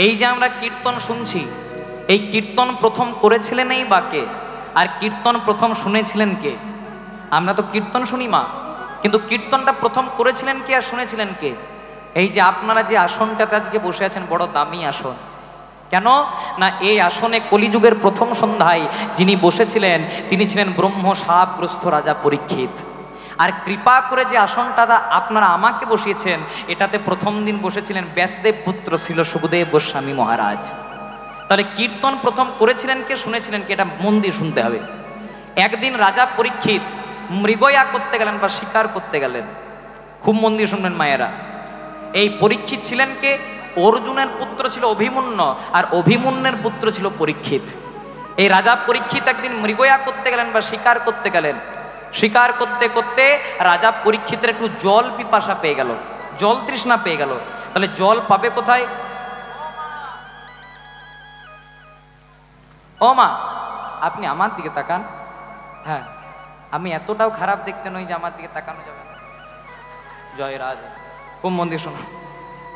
এই যে আমরা কীর্তন শুনছি, এই কীর্তন প্রথম করেছিলেন এই বাকে, আর কীর্তন প্রথম শুনেছিলেন কে? আমরা তো কীর্তন শুনি মা, কিন্তু কীর্তনটা প্রথম করেছিলেন কে আর শুনেছিলেন কে? এই যে আপনারা যে আসনটাতে আজকে বসে আছেন, বড় দামি আসন। কেন না, এই আসনে কলিযুগের প্রথম সন্ধ্যায় যিনি বসেছিলেন তিনি ছিলেন ব্রহ্ম শাপগ্রস্ত রাজা পরীক্ষিত। আর কৃপা করে যে আসনটা আপনারা আমাকে বসিয়েছেন, এটাতে প্রথম দিন বসেছিলেন ব্যাসদেব পুত্র ছিল সুখদেব গোস্বামী মহারাজ। তাহলে কীর্তন প্রথম করেছিলেন কে, শুনেছিলেন কে, এটা মন দিয়ে শুনতে হবে। একদিন রাজা পরীক্ষিত মৃগয়া করতে গেলেন বা শিকার করতে গেলেন। খুব মন দিয়ে শুনবেন মায়েরা। এই পরীক্ষিত ছিলেন কে? অর্জুনের পুত্র ছিল অভিমন্যু, আর অভিমন্যুর পুত্র ছিল পরীক্ষিত। এই রাজা পরীক্ষিত একদিন মৃগয়া করতে গেলেন বা শিকার করতে গেলেন। শিকার করতে করতে রাজা পরীক্ষিতের একটু জল পিপাসা পেয়ে গেল, জল তৃষ্ণা পেয়ে গেল। তাহলে জল পাবে কোথায়? ও মা, আপনি আমার দিকে তাকান। হ্যাঁ, আমি এতটাও খারাপ দেখতে নই যে আমার দিকে তাকানো যাবে না। জয় রাধে, খুব মন দিয়ে শোনো।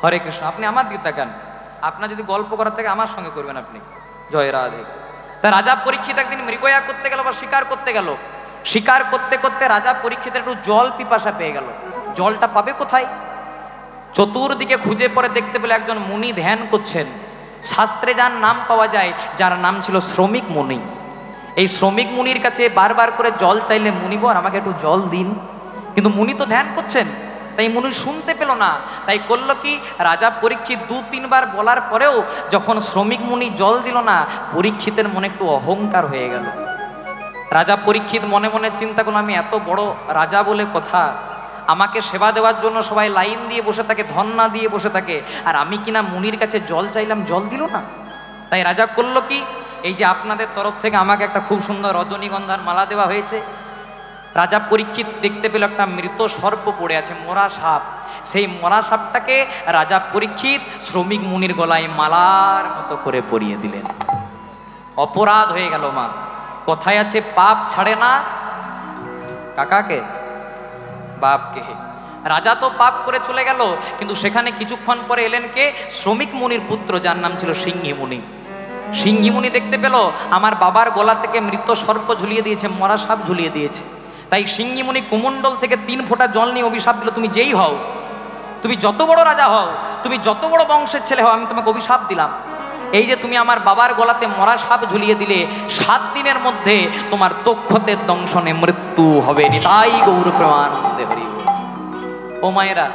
হরে কৃষ্ণ, আপনি আমার দিকে তাকান। আপনার যদি গল্প করার থাকে আমার সঙ্গে করবেন আপনি। জয় রাধে। তা রাজা পরীক্ষিত একদিন মৃগয়া করতে গেল বা শিকার করতে গেল। শিকার করতে করতে রাজা পরীক্ষিতের একটু জল পিপাসা পেয়ে গেল। জলটা পাবে কোথায়? চতুর্দিকে খুঁজে পরে দেখতে পেলে একজন মুনি ধ্যান করছেন। শাস্ত্রে যার নাম পাওয়া যায়, যার নাম ছিল শ্রমিক মুনি। এই শ্রমিক মুনির কাছে বারবার করে জল চাইলে মুনি বল আমাকে একটু জল দিন, কিন্তু মুনি তো ধ্যান করছেন, তাই মুনি শুনতে পেল না। তাই করলো কি, রাজা পরীক্ষিত 2-3 বার বলার পরেও যখন শ্রমিক মুনি জল দিল না, পরীক্ষিতের মনে একটু অহংকার হয়ে গেল। রাজা পরীক্ষিত মনে মনে চিন্তা করলো, আমি এত বড় রাজা বলে কথা, আমাকে সেবা দেওয়ার জন্য সবাই লাইন দিয়ে বসে থাকে, ধন্না দিয়ে বসে থাকে, আর আমি কিনা মুনির কাছে জল চাইলাম, জল দিল না। তাই রাজা করলো কি, এই যে আপনাদের তরফ থেকে আমাকে একটা খুব সুন্দর রজনীগন্ধার মালা দেওয়া হয়েছে, রাজা পরীক্ষিত দেখতে পেল একটা মৃত সর্প পড়ে আছে, মরা সাপ। সেই মরা সাপটাকে রাজা পরীক্ষিত শ্রমিক মুনির গলায় মালার মতো করে পরিয়ে দিলেন। অপরাধ হয়ে গেল মা। কথায় আছে পাপ ছাড়ে না কাকাকে, বাপকে। রাজা তো পাপ করে চলে গেল, কিন্তু সেখানে কিছুক্ষণ পরে এলেন কে? শ্রমিক মুনির পুত্র, যার নাম ছিল সিংহী মুনি। সিংহী মুনি দেখতে পেল আমার বাবার গলা থেকে মৃত সর্প ঝুলিয়ে দিয়েছে, মরা সাপ ঝুলিয়ে দিয়েছে। তাই সিংহী মুনি কুমণ্ডল থেকে 3 ফোঁটা জল নিয়ে অভিশাপ দিল, তুমি যেই হও, তুমি যত বড় রাজা হও, তুমি যত বড় বংশের ছেলে হও, আমি তোমাকে অভিশাপ দিলাম, এই যে তুমি আমার বাবার গলাতে মরা সাপ ঝুলিয়ে দিলে, 7 দিনের মধ্যে তোমার তক্ষতের দংশনে মৃত্যু হবে। নিতাই গৌর প্রেমানন্দে হরি। ও মায়েরা,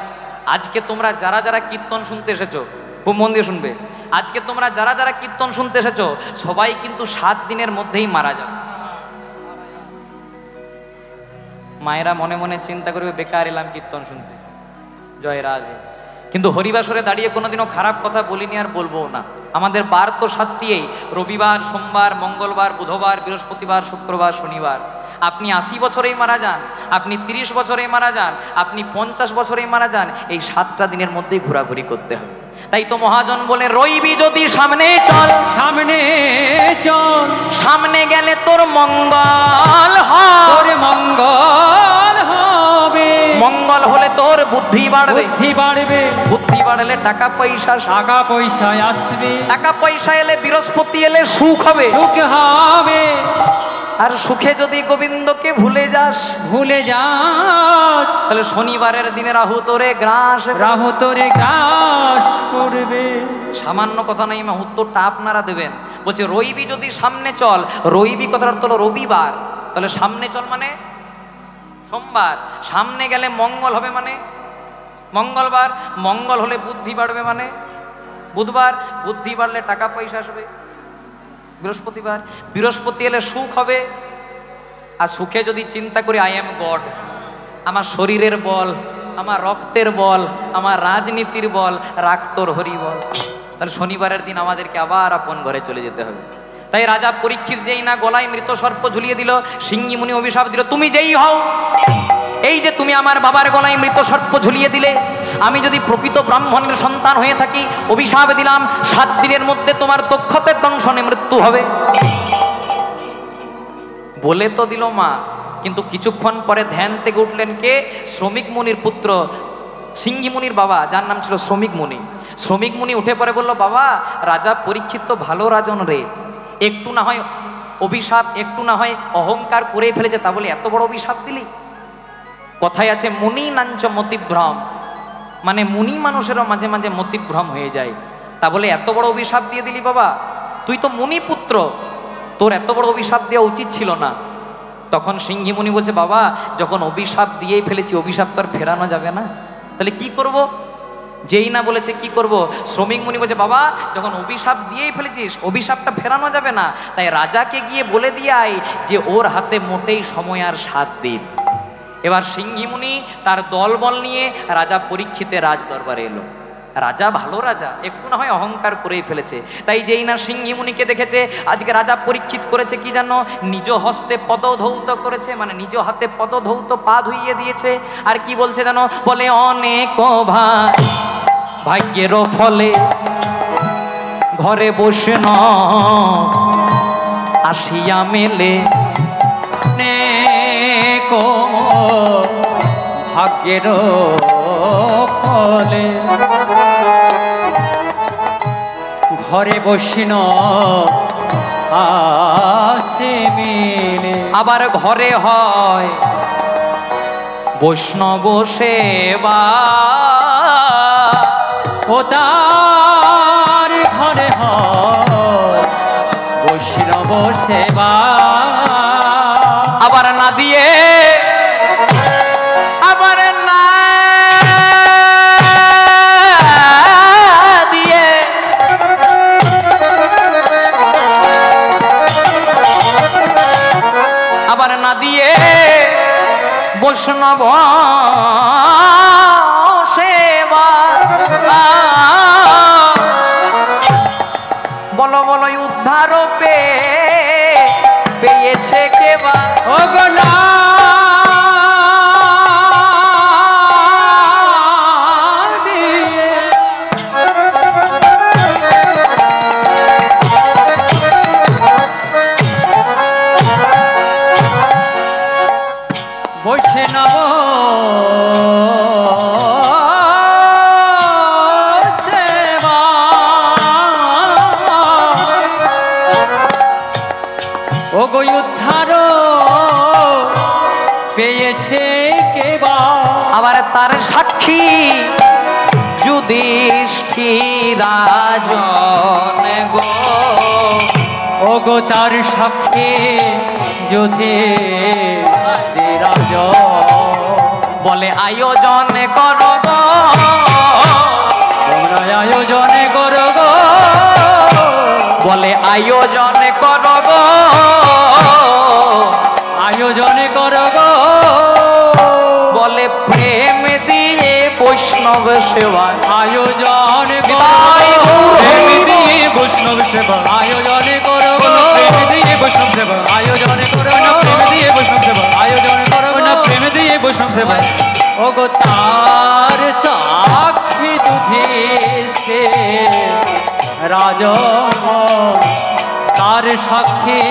আজকে তোমরা যারা যারা কীর্তন শুনতে এসেছো, খুব মন দিয়ে শুনবে, আজকে তোমরা যারা যারা কীর্তন শুনতে এসেছো, সবাই কিন্তু 7 দিনের মধ্যেই মারা যাবে। মায়েরা মনে মনে চিন্তা করবে, বেকার এলাম কীর্তন শুনতে। জয় রাধে। কিন্তু হরিবাসরে দাঁড়িয়ে কোনোদিনও খারাপ কথা বলিনি, আর বলবো না। আমাদের বার তো 7টিই, রবিবার, সোমবার, মঙ্গলবার, বুধবার, বৃহস্পতিবার, শুক্রবার, শনিবার। আপনি 80 বছরেই মারা যান, আপনি 30 বছরেই মারা যান, আপনি 50 বছরেই মারা যান, এই 7টা দিনের মধ্যেই ঘোরাঘুরি করতে হবে। তাই তো মহাজন বলে, রইবি যদি সামনে চল, সামনে চল, সামনে গেলে তোর মঙ্গল হয়, তোর মঙ্গল হবে। মঙ্গল হলে তোর বুদ্ধি বাড়বে, বুদ্ধি বাড়বে, বুদ্ধি বাড়লে টাকা পয়সা, টাকা পয়সা আসবে, টাকা পয়সা এলে বৃহস্পতি এলে সুখ হবে, সুখ হবে। আর সুখে যদি গোবিন্দকে ভুলে যাস, ভুলে যাস, তাহলে শনিবারের দিনে রাহু তোরে গ্রাস, রাহু তোরে গ্রাস করবে। সামান্য কথা নাই মা, উত্তরটা আপনারা দেবেন। বলছে রইবি যদি সামনে চল, রইবি কথার অর্থ হলো রবিবার, তাহলে সামনে চল মানে সোমবার, সামনে গেলে মঙ্গল হবে মানে মঙ্গলবার, মঙ্গল হলে বুদ্ধি বাড়বে মানে বুধবার, বুদ্ধি বাড়লে টাকা পয়সা আসবে বৃহস্পতিবার, বৃহস্পতি এলে সুখ হবে। আর সুখে যদি চিন্তা করি আই এম গড, আমার শরীরের বল, আমার রক্তের বল, আমার রাজনীতির বল, রাগ তোর হরি বল, তাহলে শনিবারের দিন আমাদেরকে আবার আপন ঘরে চলে যেতে হবে। তাই রাজা পরীক্ষিত যেই না গলায় মৃত সর্প ঝুলিয়ে দিল, সিংহী মুনি অভিশাপ দিল, তুমি যেই হও, এই যে তুমি আমার বাবার গলায় মৃত সর্প ঝুলিয়ে দিলে, আমি যদি প্রকৃত ব্রাহ্মণের সন্তান হয়ে থাকি, অভিশাপ দিলাম 7 দিনের মধ্যে তোমার তক্ষতের দংশনে মৃত্যু হবে। বলে তো দিল মা, কিন্তু কিছুক্ষণ পরে ধ্যান থেকে উঠলেন কে? শ্রমিক মুনির পুত্র সিংহী মুনির বাবা, যার নাম ছিল শ্রমিক মুনি, শ্রমিক মুনি উঠে পড়ে বলল, বাবা রাজা পরীক্ষিত তো ভালো রাজন রে, একটু না হয় অভিশাপ, একটু না হয় অহংকার করে ফেলেছে, তা বলে এত বড় অভিশাপ দিলি? কথায় আছে মুনি নাঞ্চ মতিভ্রম, মানে মুনি মানুষেরও মাঝে মাঝে মতিভ্রম হয়ে যায়, তা বলে এত বড় অভিশাপ দিয়ে দিলি বাবা? তুই তো মুনি পুত্র, তোর এত বড় অভিশাপ দেওয়া উচিত ছিল না। তখন সিংহী মুনি বলছে, বাবা যখন অভিশাপ দিয়েই ফেলেছি, অভিশাপ তো আর ফেরানো যাবে না, তাহলে কি করব? যেই না বলেছে কি করব, শ্রমিক মুনি বলছে, বাবা যখন অভিশাপ দিয়েই ফেলেছিস, অভিশাপটা ফেরানো যাবে না, তাই রাজাকে গিয়ে বলে দিয়ে আয় যে ওর হাতে মোটেই সময় আর 7 দিন। এবার সিংহী মুনি তার দলবল নিয়ে রাজা পরীক্ষিতের রাজ দরবারে এলো। রাজা ভালো রাজা, একটু না হয় অহংকার করেই ফেলেছে, তাই যেই না সিংহী মুনিকে দেখেছে, আজকে রাজা পরীক্ষিত করেছে কি জানো, নিজ হস্তে পদধৌত করেছে, মানে নিজ হাতে পদধৌত, পা ধুইয়ে দিয়েছে। আর কি বলছে জানো, বলে অনেক ভাগ্যের ফলে ঘরে বসে ন আসিয়া মেলে, ভাগ্যের ফলে ঘরে বসিন আসে মিলে। আবার ঘরে হয় বৈষ্ণব সেবা, ও তার ঘরে হয় বৈষ্ণব সেবা। আবার না দিয়ে, আবার না দিয়ে, আবার না দিয়ে বৈষ্ণব সেবা। বলো বলো উদ্ধার পেয়েছে কেবা, ও গোলা বসে নব সেবা। ও গো উদ্ধার পেয়েছে কেবা। আবার তার সাক্ষী যুধিষ্ঠিরাজন গো, ও গো তার সাক্ষী যুধিষ্ঠিরাজ, বলে আয়োজন কর গো, তোমরা আয়োজন করো গো, বলে আয়োজন কর গো, আয়োজন করো গো, বলে প্রেম দিয়ে বৈষ্ণব সেবা। আয়োজন বিদায় করো, প্রেম দিয়ে বৈষ্ণব সেবা, আয়োজন করো গো, প্রেম দিয়ে বৈষ্ণব সেবা, আয়োজন করো না, প্রেম দিয়ে বৈষ্ণব সেবা, আয়োজন করো না, প্রেম দিয়ে বৈষ্ণব সেবা। ও গো তার সাক্ষী যুধিষ্ঠির রাজ, তার সাক্ষী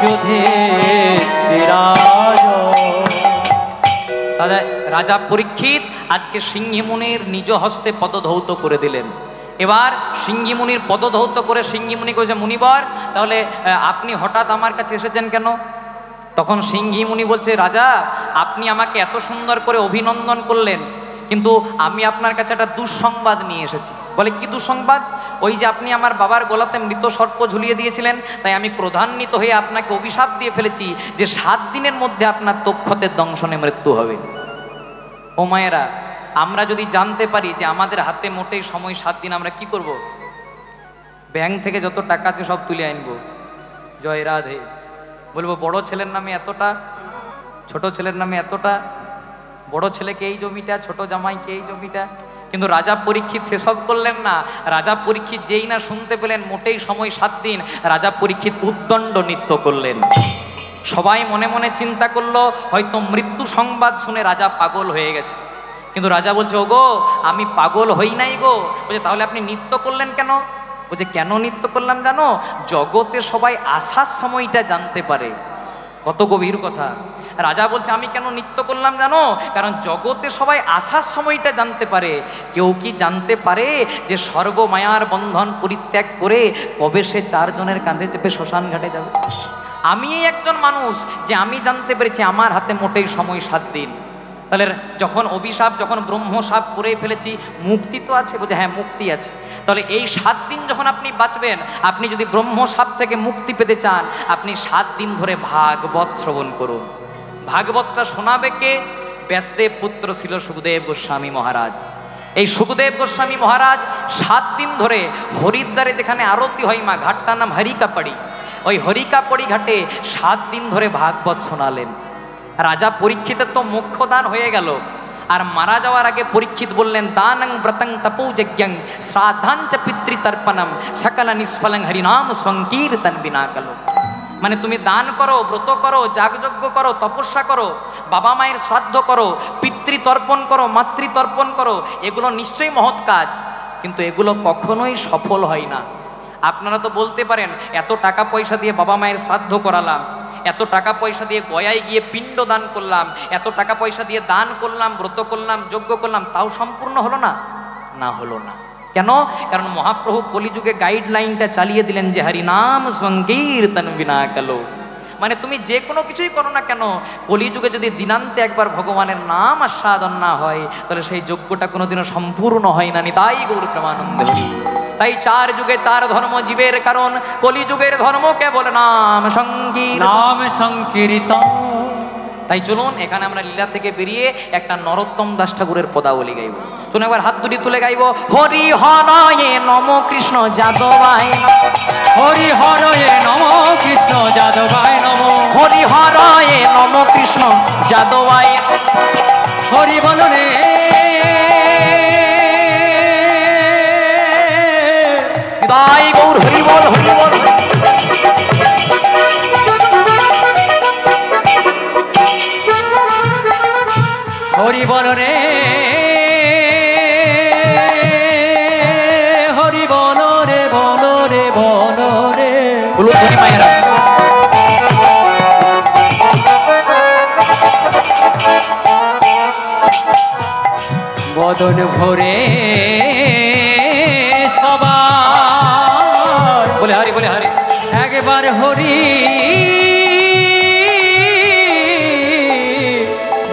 যুধিষ্ঠির রাজ। দাদা রাজা পরীক্ষিত আজকে সিংহী মুনির নিজ হস্তে পদধৌত করে দিলেন। এবার সিংহী মুনির পদধৌত করে সিংহী মুনি করেছে, মুনিবর তাহলে আপনি হঠাৎ আমার কাছে এসেছেন কেন? তখন সিংহী মুনি বলছে, রাজা আপনি আমাকে এত সুন্দর করে অভিনন্দন করলেন, কিন্তু আমি আপনার কাছে একটা দুঃসংবাদ নিয়ে এসেছি। বলে কি দুঃসংবাদ? ওই যে আপনি আমার বাবার গলাতে মৃত সর্প ঝুলিয়ে দিয়েছিলেন, তাই আমি ক্রোধান্বিত হয়ে আপনাকে অভিশাপ দিয়ে ফেলেছি যে 7 দিনের মধ্যে আপনার তক্ষতের দংশনে মৃত্যু হবে। ও মায়েরা, আমরা যদি জানতে পারি যে আমাদের হাতে মোটেই সময় 7 দিন, আমরা কি করব? ব্যাংক থেকে যত টাকা আছে সব তুলে আনবো, জয় রাধে, বলবো বড় ছেলের নামে এতটা, ছোট ছেলের নামে এতটা, বড় ছেলেকে এই জমিটা, ছোট জামাইকে এই জমিটা। কিন্তু রাজা পরীক্ষিত সেসব করলেন না। রাজা পরীক্ষিত যেই না শুনতে পেলেন মোটেই সময় 7 দিন, রাজা পরীক্ষিত উদ্দণ্ড নৃত্য করলেন। সবাই মনে মনে চিন্তা করলো হয়তো মৃত্যু সংবাদ শুনে রাজা পাগল হয়ে গেছে। কিন্তু রাজা বলছে, ওগো আমি পাগল হই নাই গো। বলছে তাহলে আপনি নৃত্য করলেন কেন? বলছে কেন নৃত্য করলাম জানো? জগতে সবাই আসার সময়টা জানতে পারে। কত গভীর কথা। রাজা বলছে আমি কেন নৃত্য করলাম জানো? কারণ জগতে সবাই আসার সময়টা জানতে পারে, কেউ কি জানতে পারে যে সর্বমায়ার বন্ধন পরিত্যাগ করে কবে সে চারজনের কাঁধে চেপে শ্মশান ঘাটে যাবে? আমি একজন মানুষ যে আমি জানতে পেরেছি আমার হাতে মোটেই সময় 7 দিন। তাহলে যখন অভিশাপ, যখন ব্রহ্মশাপ করে ফেলেছি, মুক্তি তো আছে? বলছে হ্যাঁ মুক্তি আছে। তাহলে এই 7 দিন যখন আপনি বাঁচবেন, আপনি যদি ব্রহ্মশাপ থেকে মুক্তি পেতে চান, আপনি 7 দিন ধরে ভাগবত শ্রবণ করুন। ভাগবতটা শোনাবে কে? ব্যাসদেব পুত্র ছিল সুখদেব গোস্বামী মহারাজ। এই সুখদেব গোস্বামী মহারাজ 7 দিন ধরে হরিদ্বারে যেখানে আরতি হয় মা, ঘাটটার নাম হরিকাপাড়ি, ওই হরিকাপাড়ি ঘাটে 7 দিন ধরে ভাগবত শোনালেন। রাজা পরীক্ষিতের তো মোক্ষদান হয়ে গেল, আর মারা যাওয়ার আগে পরীক্ষিত বললেন দানং ব্রতং তপৌযজ্ঞং শ্রাদ্ধাঞ্চ পিতৃতর্পণম সকল নিষ্ফলং হরিনাম সংকীর্তন বিনা কালো। মানে তুমি দান করো, ব্রত করো, যাগযজ্ঞ করো, তপস্যা করো, বাবা মায়ের শ্রাদ্ধ করো, পিতৃতর্পণ করো, মাতৃতর্পণ করো, এগুলো নিশ্চয়ই মহৎ কাজ, কিন্তু এগুলো কখনোই সফল হয় না। আপনারা তো বলতে পারেন এত টাকা পয়সা দিয়ে বাবা মায়ের শ্রাদ্ধ করালাম, এত টাকা পয়সা দিয়ে গয়ায় গিয়ে পিণ্ড দান করলাম, এত টাকা পয়সা দিয়ে দান করলাম, ব্রত করলাম, যজ্ঞ করলাম, তাও সম্পূর্ণ হলো না? না হলো না। কেন? কারণ মহাপ্রভু কলিযুগে গাইডলাইনটা চালিয়ে দিলেন যে হরিনাম সংকীর্তন বিনা কালো। মানে তুমি যে কোনো কিছুই করো না কেন, কলিযুগে যদি দিনান্তে একবার ভগবানের নাম আস্বাদন না হয়, তাহলে সেই যজ্ঞটা কোনোদিনও সম্পূর্ণ হয় না। তাই গৌর প্রেমানন্দ হরি। তাই 4 যুগে 4 ধর্ম জীবের কারণ, কলিযুগের ধর্ম কেবল নাম সংকীর্তন। তাই চলুন এখানে আমরা লীলা থেকে বেরিয়ে একটা নরোত্তম দাস ঠাকুরের পদাবলী গাইব। চলুন একবার হাত দুটি তুলে গাইব। হরি হরয়ে নম কৃষ্ণ যাদবায়, হরি হরয়ে নম কৃষ্ণ যাদবায় নম, হরি হরয়ে নম কৃষ্ণ যাদবায়, হরি বল রে তাই গৌর হরি বল, হরি বল। হরি বল রে, হরি বল রে, বল রে, বল রে, বলুন হরি মায়েরা। বদন ভরে সবার বলে হরি, বলে হরি, একবার হরি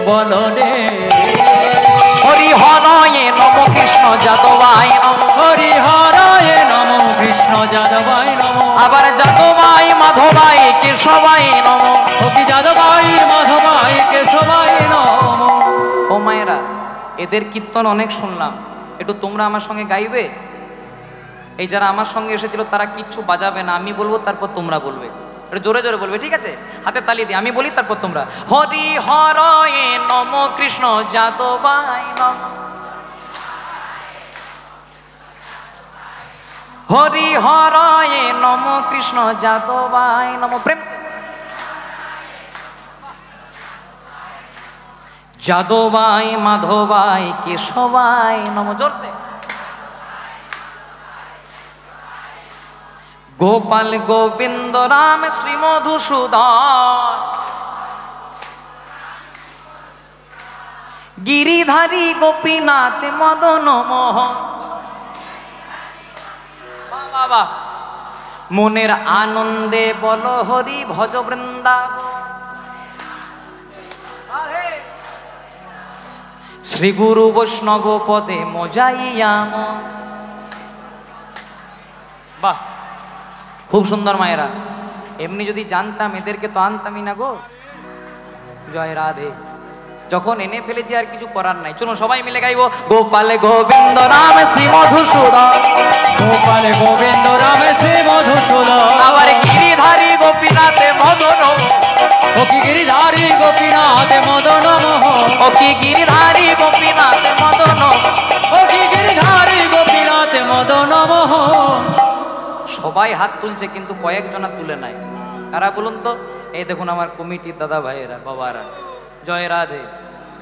বল রে। হরি হরয়ে নম কৃষ্ণ যাদবায় নম, হরি হরয়ে নম কৃষ্ণ যাদবায় নম, আবার যাদবায় মাধবায় কেশবায় নম, হরি যাদবায় মাধবায় কেশবায় নম। ও মায়েরা, এদের কীর্তন অনেক শুনলাম, একটু তোমরা আমার সঙ্গে গাইবে? এই যারা আমার সঙ্গে এসেছিল তারা কিচ্ছু বাজাবে না, আমি বলবো তারপর তোমরা বলবে, একটু জোরে জোরে বলবে, ঠিক আছে? হাতে তালি দিয়ে আমি বলি তারপর তোমরা। হরি হরয়ে নম কৃষ্ণ যাদবায় নম, হরি হরয়ে নম কৃষ্ণ যাদবায় নম, প্রেম সে। যাদবায় মাধবায় কেশবায় নম, জোরসে। গোপাল গোবিন্দ রাম শ্রী মধুসূদন, গিরিধারী গোপীনাথ মদন মোহন। বাবা মনের আনন্দে বল হরি ভজ বৃন্দাবন, শ্রী গুরু বৈষ্ণব পদে মজাইয়াম। বাহ, খুব সুন্দর মায়েরা। এমনি যদি জানতাম এদেরকে তো আনতামই না গো। জয় রাধে। যখন এনে ফেলেছি আর কিছু করার নাই, চলো সবাই মিলে গাইবো। গোপাল গোবিন্দ রাম শ্রী মধুসূদন, গোপাল গোবিন্দ রাম শ্রী মধুসূদন, আবার গিরিধারী গোপীনাথে মদন, ও কি গিরিধারী গোপীনাথ মদন মোহন, ও কি গিরিধারী গোপীনাথে মদন, ও কি গিরিধারী গোপীনাথ মদন মোহন। সবাই হাত তুলছে কিন্তু কয়েকজনা তুলে নাই। কারা বলুন তো? এই দেখুন আমার কমিটির দাদা ভাইয়েরা, বাবারা। জয় রাধে।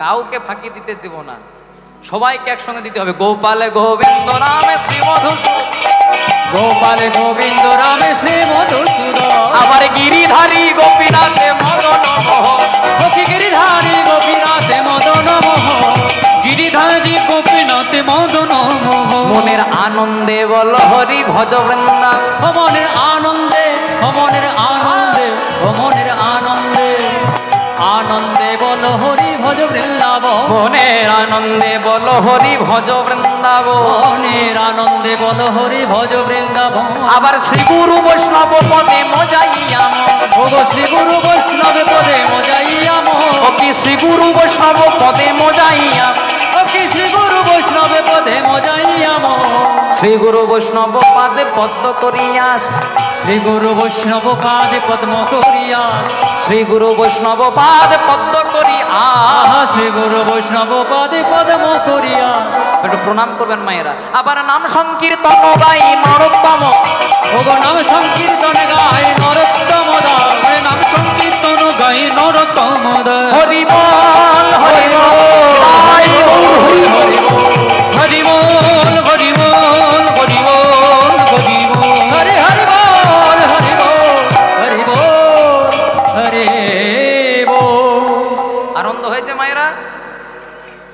কাউকে ফাঁকি দিতে দেব না, সবাইকে একসঙ্গে দিতে হবে। গোপাল গোবিন্দ রাম শ্রী মধুসূদন, গোপাল গোবিন্দ রামে শ্রী মধুসূদন আবার গিরিধারী গোপীনাথে মদন মোহন সখী গিরিধারী গোপীনাথে মদন মোহন গিরিধারী গোপীনাথে মদন মোহন মনের আনন্দে বল হরি ভজ বৃন্দা ও মনের আনন্দে ও মনের আনন্দে ও মনের আনন্দে আনন্দে বল হরি ভজ বৃন্দাবন মনের আনন্দে বল হরি ভজ বৃন্দাবন মনের আনন্দে বল হরি ভজ বৃন্দাবন আবার শ্রী গুরু বৈষ্ণব পদে মজাইয়া ও গো শ্রী গুরু বৈষ্ণব পদে মজাইয়া ও কি শ্রী গুরু বৈষ্ণব পদে মজাইয়া ও কি শ্রী গুরু বৈষ্ণব পদে মজাইয়া শ্রী গুরু বৈষ্ণব পাদে পদ্ম করিয়াস শ্রী গুরু বৈষ্ণব পাদে পদ্ম করিয়া শ্রী গুরু বৈষ্ণব পাদে পদ্ম করিয়া আহা শ্রী গুরু বৈষ্ণব পাদে পদ্ম করিয়া একটু প্রণাম করবেন মায়েরা আবার নাম সংকীর্তন গাই নরোত্তম ও গো নাম সংকীর্তন গায় নরোত্তম দাস নাম সংকীর্তন গাই নরোত্তম দাস হরি বল হরি বল গাই হরি হরি হরি বল হরি বল হরি বল হরি বল হরি হরি বল হরি বল হরি বল হরি বল আনন্দ হয়েছে মায়েরা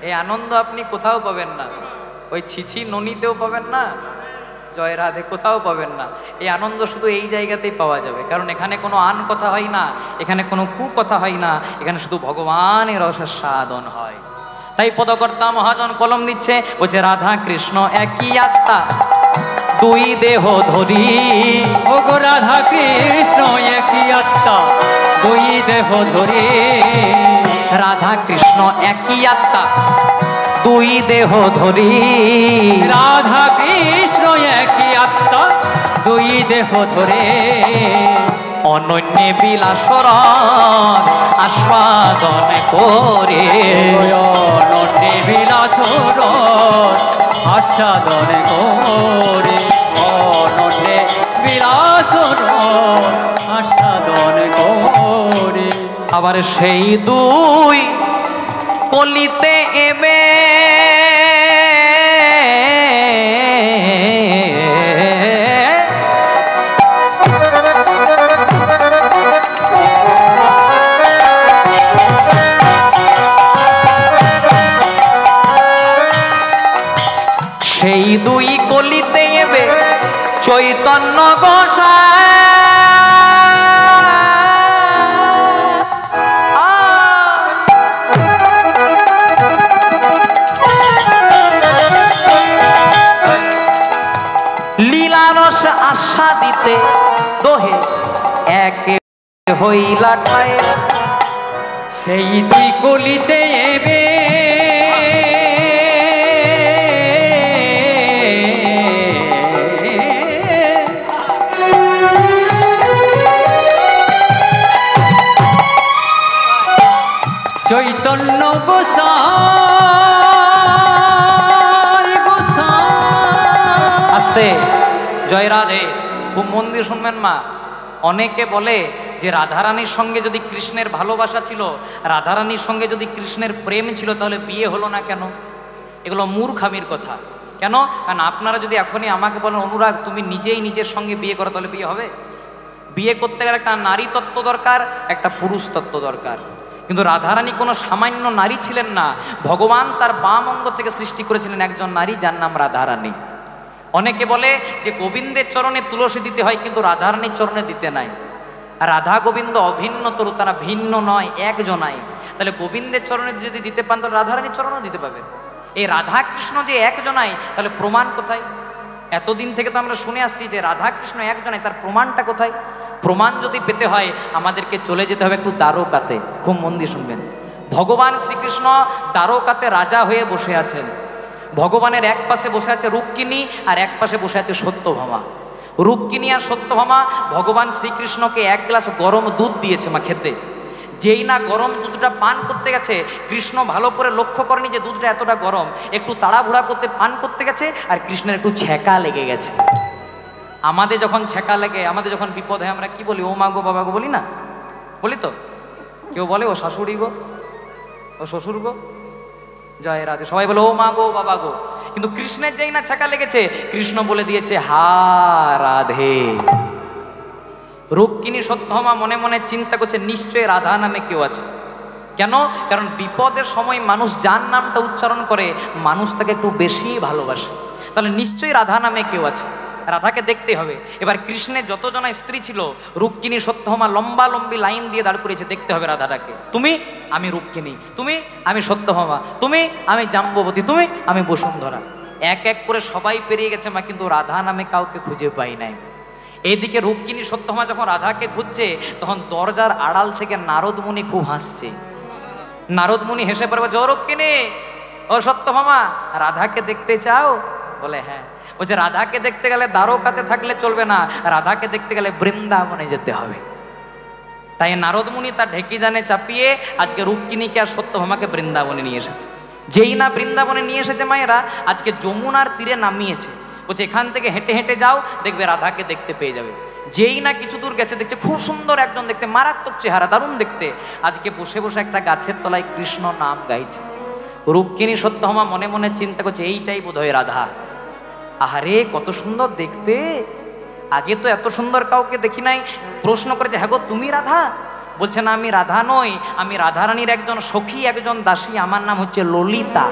এই আনন্দ আপনি কোথাও পাবেন না ওই ছিছি ননিতেও পাবেন না জয় রাধে কোথাও পাবেন না এই আনন্দ শুধু এই জায়গাতেই পাওয়া যাবে কারণ এখানে কোনো আন কথা হয় না এখানে কোনো কু কথা হয় না এখানে শুধু ভগবানের রসাস্বাদন হয় তাই পদকর্তা মহাজন কলম দিচ্ছে বলছে রাধা কৃষ্ণ একই আত্মা দুই দেহ ধরি ও গো রাধা কৃষ্ণ একই আত্মা দুই দেহ ধরে রাধা কৃষ্ণ একই আত্মা দুই দেহ ধরি রাধা কৃষ্ণ একই আত্মা দুই দেহ ধরে অনন্য বিলাসর আস্বাদন করে নটে বিলাচর আচ্ছাদন করে নটে বিলাচর আচ্ছাদন করে আবার সেই দুই কলিতে এবে সেই দুই কলিতে এবে চৈতন্য গোসাই লীলারস আস্বাদিতে দোহে একে হইলা ঠায় সেই দুই কলিতে এবে চৈতন্য গোসাই আস্তে জয় রাধে খুব মন দিয়ে শুনবেন মা অনেকে বলে যে রাধারানীর সঙ্গে যদি কৃষ্ণের ভালোবাসা ছিল রাধারানীর সঙ্গে যদি কৃষ্ণের প্রেম ছিল তাহলে বিয়ে হলো না কেন এগুলো মূর্খামির কথা কেন কারণ আপনারা যদি এখনই আমাকে বলেন অনুরাগ তুমি নিজেই নিজের সঙ্গে বিয়ে করো তাহলে বিয়ে হবে বিয়ে করতে গেলে একটা নারী তত্ত্ব দরকার একটা পুরুষ তত্ত্ব দরকার কিন্তু রাধারানী কোনো সামান্য নারী ছিলেন না ভগবান তার বাম অঙ্গ থেকে সৃষ্টি করেছিলেন একজন নারী যার নাম রাধারানী অনেকে বলে যে গোবিন্দের চরণে তুলসী দিতে হয় কিন্তু রাধারানীর চরণে দিতে নাই রাধা গোবিন্দ অভিন্নতর তারা ভিন্ন নয় একজনাই তাহলে গোবিন্দের চরণে যদি দিতে পান তাহলে রাধারানীর চরণও দিতে পারবেন এই রাধা কৃষ্ণ যে একজনাই তাহলে প্রমাণ কোথায় এতদিন থেকে তো আমরা শুনে আসছি যে রাধা কৃষ্ণ একজনাই তার প্রমাণটা কোথায় প্রমাণ যদি পেতে হয় আমাদেরকে চলে যেতে হবে একটু দ্বারকাতে খুব মন দিয়ে শুনবেন ভগবান শ্রীকৃষ্ণ দ্বারকাতে রাজা হয়ে বসে আছেন ভগবানের এক পাশে বসে আছে রুক্মিণী আর এক পাশে বসে আছে সত্যভামা রুক্মিণী আর সত্যভামা ভগবান শ্রীকৃষ্ণকে এক গ্লাস গরম দুধ দিয়েছে মা খেতে যেই না গরম দুধটা পান করতে গেছে কৃষ্ণ ভালো করে লক্ষ্য করেনি যে দুধটা এতটা গরম একটু তাড়াহুড়া করতে পান করতে গেছে আর কৃষ্ণের একটু ছ্যাঁকা লেগে গেছে আমাদের যখন ছ্যাঁকা লাগে আমাদের যখন বিপদ হয় আমরা কি বলি ও মা গো বাবা গো বলি না বলি তো কেউ বলে ও শাশুড়ি গো ও শ্বশুর গো জয় রাধে সবাই বলে ও মা গো বাবা গো কিন্তু কৃষ্ণের যেই না ছ্যাঁকা লেগেছে, কৃষ্ণ বলে দিয়েছে হা রাধে। রুক্মিণী সত্যভামা মনে মনে চিন্তা করছে নিশ্চয়ই রাধা নামে কেউ আছে। কেন? কারণ বিপদের সময় মানুষ যার নামটা উচ্চারণ করে মানুষ তাকে একটু বেশি ভালোবাসে, তাহলে নিশ্চয়ই রাধা নামে কেউ আছে, রাধাকে দেখতে হবে। এবার কৃষ্ণের যতজনা স্ত্রী ছিল, রুক্মিণী সত্যভামা লম্বা লম্বি লাইন দিয়ে দাঁড় করিয়েছে, দেখতে হবে রাধাটাকে। তুমি, আমি রুক্মিণী, তুমি, আমি সত্যভামা, তুমি, আমি জাম্ববতী, তুমি, আমি বসুন্ধরা। এক এক করে সবাই পেরিয়ে গেছে মা, কিন্তু রাধা নামে কাউকে খুঁজে পাই নাই। এইদিকে রুক্মিণী সত্যভামা যখন রাধাকে খুঁজছে, তখন দরজার আড়াল থেকে নারদ মুনি খুব হাসছে। নারদ মুনি হেসে পড়বে, জো রুক্মিণী, ও সত্যভামা, রাধাকে দেখতে চাও? বলে হ্যাঁ। বলছে রাধাকে দেখতে গেলে দ্বারকাতে থাকলে চলবে না, রাধাকে দেখতে গেলে বৃন্দাবনে যেতে হবে। তাই নারদ মুনি তার ঢেকি জানে চাপিয়ে আজকে রুক্মিণীকে আর সত্যভামাকে বৃন্দাবনে নিয়ে এসেছে। যেই না বৃন্দাবনে নিয়ে এসেছে মায়েরা, আজকে যমুনার তীরে নামিয়েছে। বলছে এখান থেকে হেঁটে হেঁটে যাও, দেখবে রাধাকে দেখতে পেয়ে যাবে। যেই না কিছু দূর গেছে, দেখছে খুব সুন্দর একজন, দেখতে মারাত্মক চেহারা, দারুণ দেখতে। আজকে বসে বসে একটা গাছের তলায় কৃষ্ণ নাম গাইছে। রুক্মিণী সত্যভামা মনে মনে চিন্তা করছে এইটাই বোধহয় রাধা। আহারে কত সুন্দর দেখতে, আগে তো এত সুন্দর কাউকে দেখি নাই। প্রশ্ন করেছে, হ্যাঁ গো তুমি রাধা? বলছে না, আমি রাধা নই, আমি রাধারানীর একজন সখী, একজন দাসী, আমার নাম হচ্ছে ললিতা।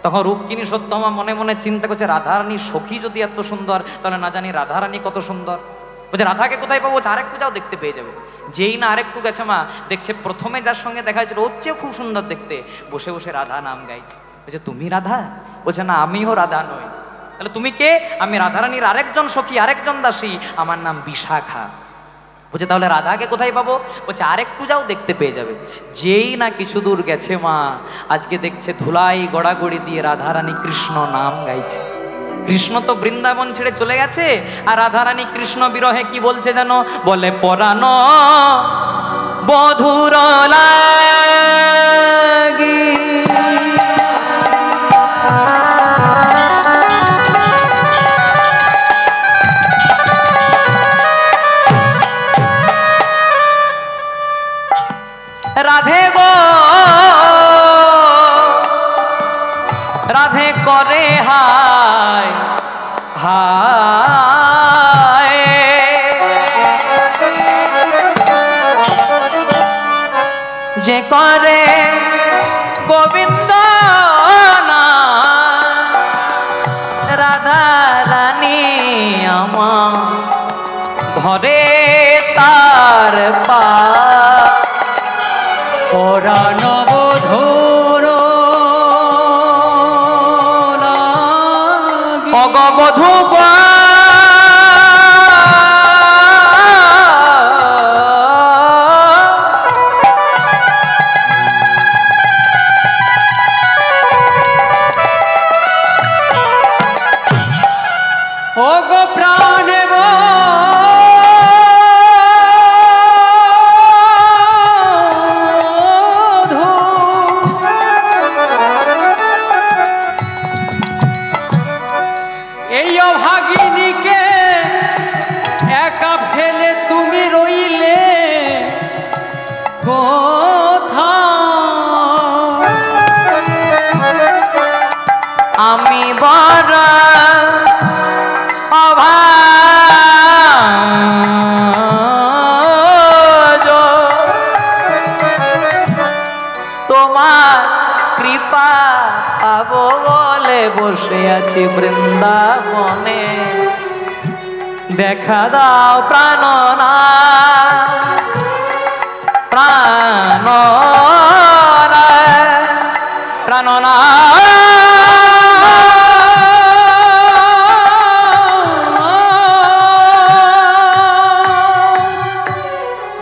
তখন রুক্মিণী সত্যভামা মনে মনে চিন্তা করছে, রাধারানীর সখী যদি এত সুন্দর, তাহলে না জানি রাধারানী কত সুন্দর। বলছে রাধাকে কোথায় পাবো? আরেকটু যাও, দেখতে পেয়ে যাবে। যেই না আরেকটু গেছে মা, দেখছে প্রথমে যার সঙ্গে দেখা হয়েছিল ওর চেয়েও খুব সুন্দর দেখতে, বসে বসে রাধা নাম গাইছে। বলছে তুমি রাধা? বলছে না, আমিও রাধা নই। তাহলে তুমি কে? আমি রাধারানীর আরেকজন সখী, আরেকজন দাসী, আমার নাম বিশাখা। বলছে তাহলে রাধাকে কোথায় পাবো? বলছে আরেকটু যাও, দেখতে পেয়ে যাবে। যেই না কিছু দূর গেছে মা, আজকে দেখছে ধুলাই গড়াগড়ি দিয়ে রাধারানী কৃষ্ণ নাম গাইছে। কৃষ্ণ তো বৃন্দাবন ছেড়ে চলে গেছে, আর রাধারানী কৃষ্ণ বিরহে কি বলছে জানো? বলে পরাণ বধুর লাগি রাধে গো রাধে করে হায় হায়, যে করে গোবিন্দ না রাধা রানী আমার ধরে তার পা পরাণ বধূর লাগি। অগবধূ ও গো প্রাণে এই অভাগিনীকে একা ফেলে তুমি রইলে কোথায়? আমি বড় অভাগ, তোমার কৃপা পাবো বলে বসে আছি বৃন্দাবনে। দেখা দাও প্রাণনাথ, প্রাণনাথ, প্রাণনাথ।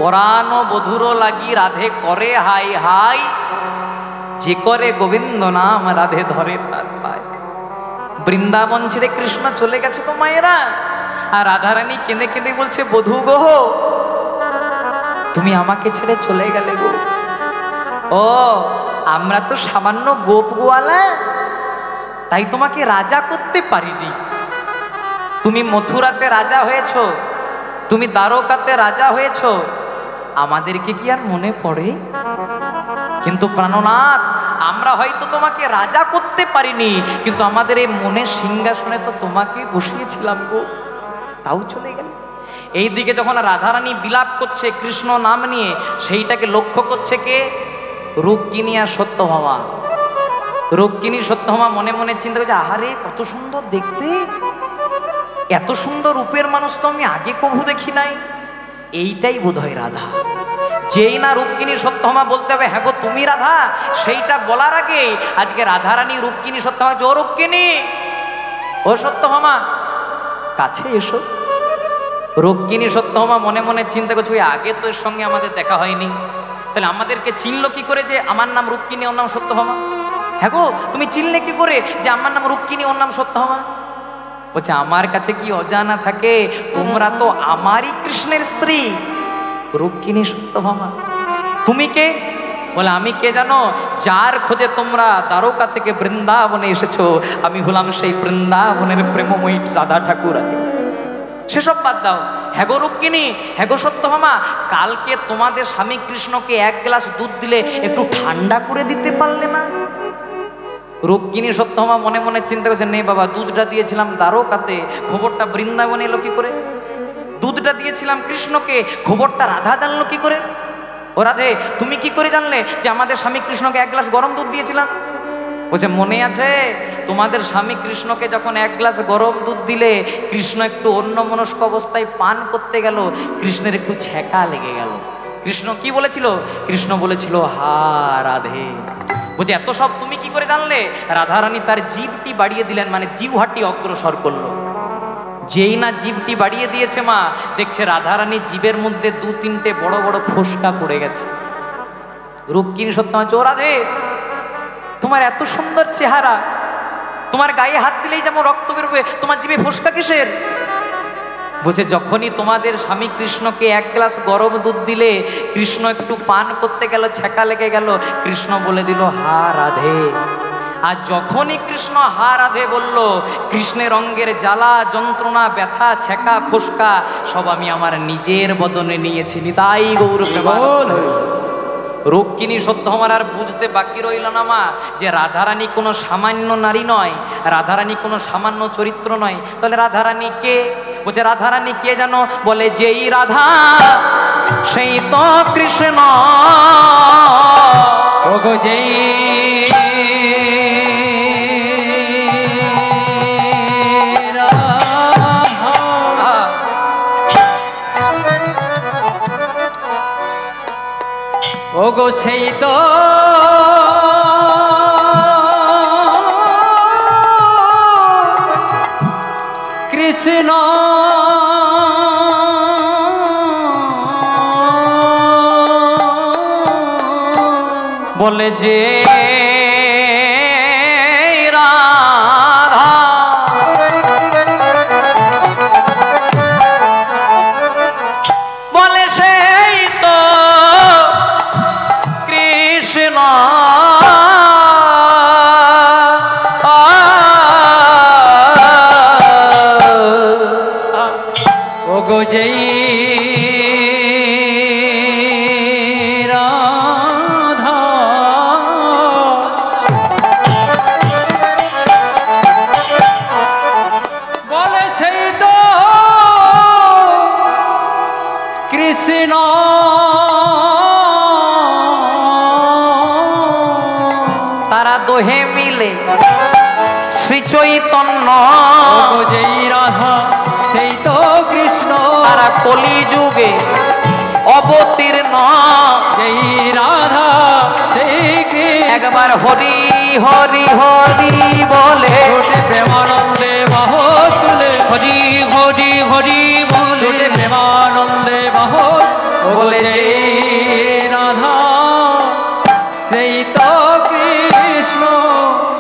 পরাণ বধুর লাগি রাধে করে হাই হাই, যে করে গোবিন্দ নাম রাধে ধরে তার পায়। বৃন্দাবন ছেড়ে কৃষ্ণ চলে গেছে তো মায়েরা, আর রাধারানী কেঁদে কেঁদে বলছে বধূ গো, তুমি আমাকে ছেড়ে চলে গেলে গো। ও আমরা তো সামান্য গোপ গোয়ালা, তাই তোমাকে রাজা করতে পারিনি। তুমি মথুরাতে রাজা হয়েছো, তুমি দ্বারকাতে রাজা হয়েছো, আমাদেরকে কি আর মনে পড়ে? কিন্তু প্রাণনাথ আমরা হয়তো তোমাকে রাজা করতে পারিনি, কিন্তু আমাদের এই মনের সিংহাসনে তো তোমাকে বসিয়েছিলাম গো, তাও চলে গেল। এইদিকে যখন রাধারানী বিলাপ করছে কৃষ্ণ নাম নিয়ে, সেইটাকে লক্ষ্য করছে কে? রুক্মিণী আর সত্যভামা। রুক্মিণী সত্যভামা মনে মনে চিন্তা করছে, আহারে কত সুন্দর দেখতে, এত সুন্দর রূপের মানুষ তো আমি আগে কভু দেখি নাই, এইটাই বোধহয় রাধা। যেই না রুক্মিণী সত্যভামা বলতে হবে হ্যাঁ গো তুমি রাধা, সেইটা বলার আগে আজকে রাধারানী রুক্মিণী সত্যভামা, ও রুক্মিণী, ও সত্যভামা কাছে এসো। রুক্মিণী সত্যভামা মনে মনে চিন্তা করছে, ওই আগে তো এর সঙ্গে আমাদের দেখা হয়নি, তাহলে আমাদেরকে চিনলো কি করে যে আমার নাম রুক্মিণী ওর নাম সত্যভামা? হ্যাঁ গো তুমি চিনলে কি করে যে আমার নাম রুক্মিণী ওর নাম সত্যভামা? বলছে আমার কাছে কি অজানা থাকে, তোমরা তো আমারই কৃষ্ণের স্ত্রী রুক্মিণী সত্যভামা। তুমি কে? বলে আমি কে জানো? যার খোঁজে তোমরা দ্বারকা থেকে বৃন্দাবনে এসেছো, আমি হলাম সেই বৃন্দাবনের প্রেমময়ী রাধা ঠাকুর। সেসব বাদ দাও, হ্যাগো রুক্মিণী, হ্যাগো সত্যভামা, কালকে তোমাদের স্বামী কৃষ্ণকে এক গ্লাস দুধ দিলে একটু ঠান্ডা করে দিতে পারলে না? রুক্মিণী সত্যভামা মনে মনে চিন্তা করছে, নে বাবা, দুধটা দিয়েছিলাম দ্বারকাতে, খবরটা বৃন্দাবনে এলো কি করে? দুধটা দিয়েছিলাম কৃষ্ণকে, খবরটা রাধা জানলো কি করে? ও রাধে, তুমি কি করে জানলে যে আমাদের স্বামী কৃষ্ণকে এক গ্লাস গরম দুধ দিয়েছিলাম? বলছে মনে আছে, তোমাদের স্বামী কৃষ্ণকে যখন এক গ্লাস গরম দুধ দিলে, কৃষ্ণ একটু অন্যমনস্ক অবস্থায় পান করতে গেল, কৃষ্ণের একটু ছ্যাঁকা লেগে গেল। কৃষ্ণ কি বলেছিল? কৃষ্ণ বলেছিল হা রাধে। বলছে এত সব তুমি কি করে জানলে? রাধারানী তার জিভটি বাড়িয়ে দিলেন, মানে জিহ্বাটি অগ্রসর করলো। যেই না জিভটি বাড়িয়ে দিয়েছে মা, দেখছে রাধারানীর জিভের মধ্যে দু তিনটে বড় বড় ফোসকা পড়ে গেছে। রুক্মিণী সত্যভামা, ও রাধে, তোমার এত সুন্দর চেহারা, তোমার গায়ে হাত দিলেই যেমন রক্ত বেরোবে, তোমার জিভে ফোসকা কিসের? বলছে যখনই তোমাদের স্বামী কৃষ্ণকে এক গ্লাস গরম দুধ দিলে, কৃষ্ণ একটু পান করতে গেল, ছ্যাঁকা লেগে গেল, কৃষ্ণ বলে দিল হা রাধে। আর যখনই কৃষ্ণ হা রাধে বলল, কৃষ্ণের অঙ্গের জ্বালা যন্ত্রণা ব্যথা ছ্যাঁকা ফোসকা সব আমি আমার নিজের বদনে নিয়েছি, তাই গৌর প্রেমানন্দ। রুক্মিণী সত্যভামার আর বুঝতে বাকি রইল না মা, যে রাধারানী কোনো সামান্য নারী নয়, রাধারানী কোনো সামান্য চরিত্র নয়। তাহলে রাধারানী কে? বলছে রাধারানী কে জানো? বলে যেই রাধা সেই তো কৃষ্ণ। ওগো যেই ওগো সেই তো কৃষ্ণ। বলে যে রাধা বলে সেই তো কৃষ্ণ। ওগো যেই রাধা বলে সেই তো কৃষ্ণ। তারা দোহে মিলে শ্রী চৈতন্য। ওগো যেই রাধা সেই তো কৃষ্ণ। তারা কলিযুগে অবতীর্ণ। যেই রাধা সেই কৃষ্ণ। একবার হরি হরি হরি বলে ছোটে প্রেমানন্দে বাহু তুলে। হরি হরি হরি বলে ছোটে প্রেমানন্দে বাহু বলে যেই রাধা সেই তো কৃষ্ণ।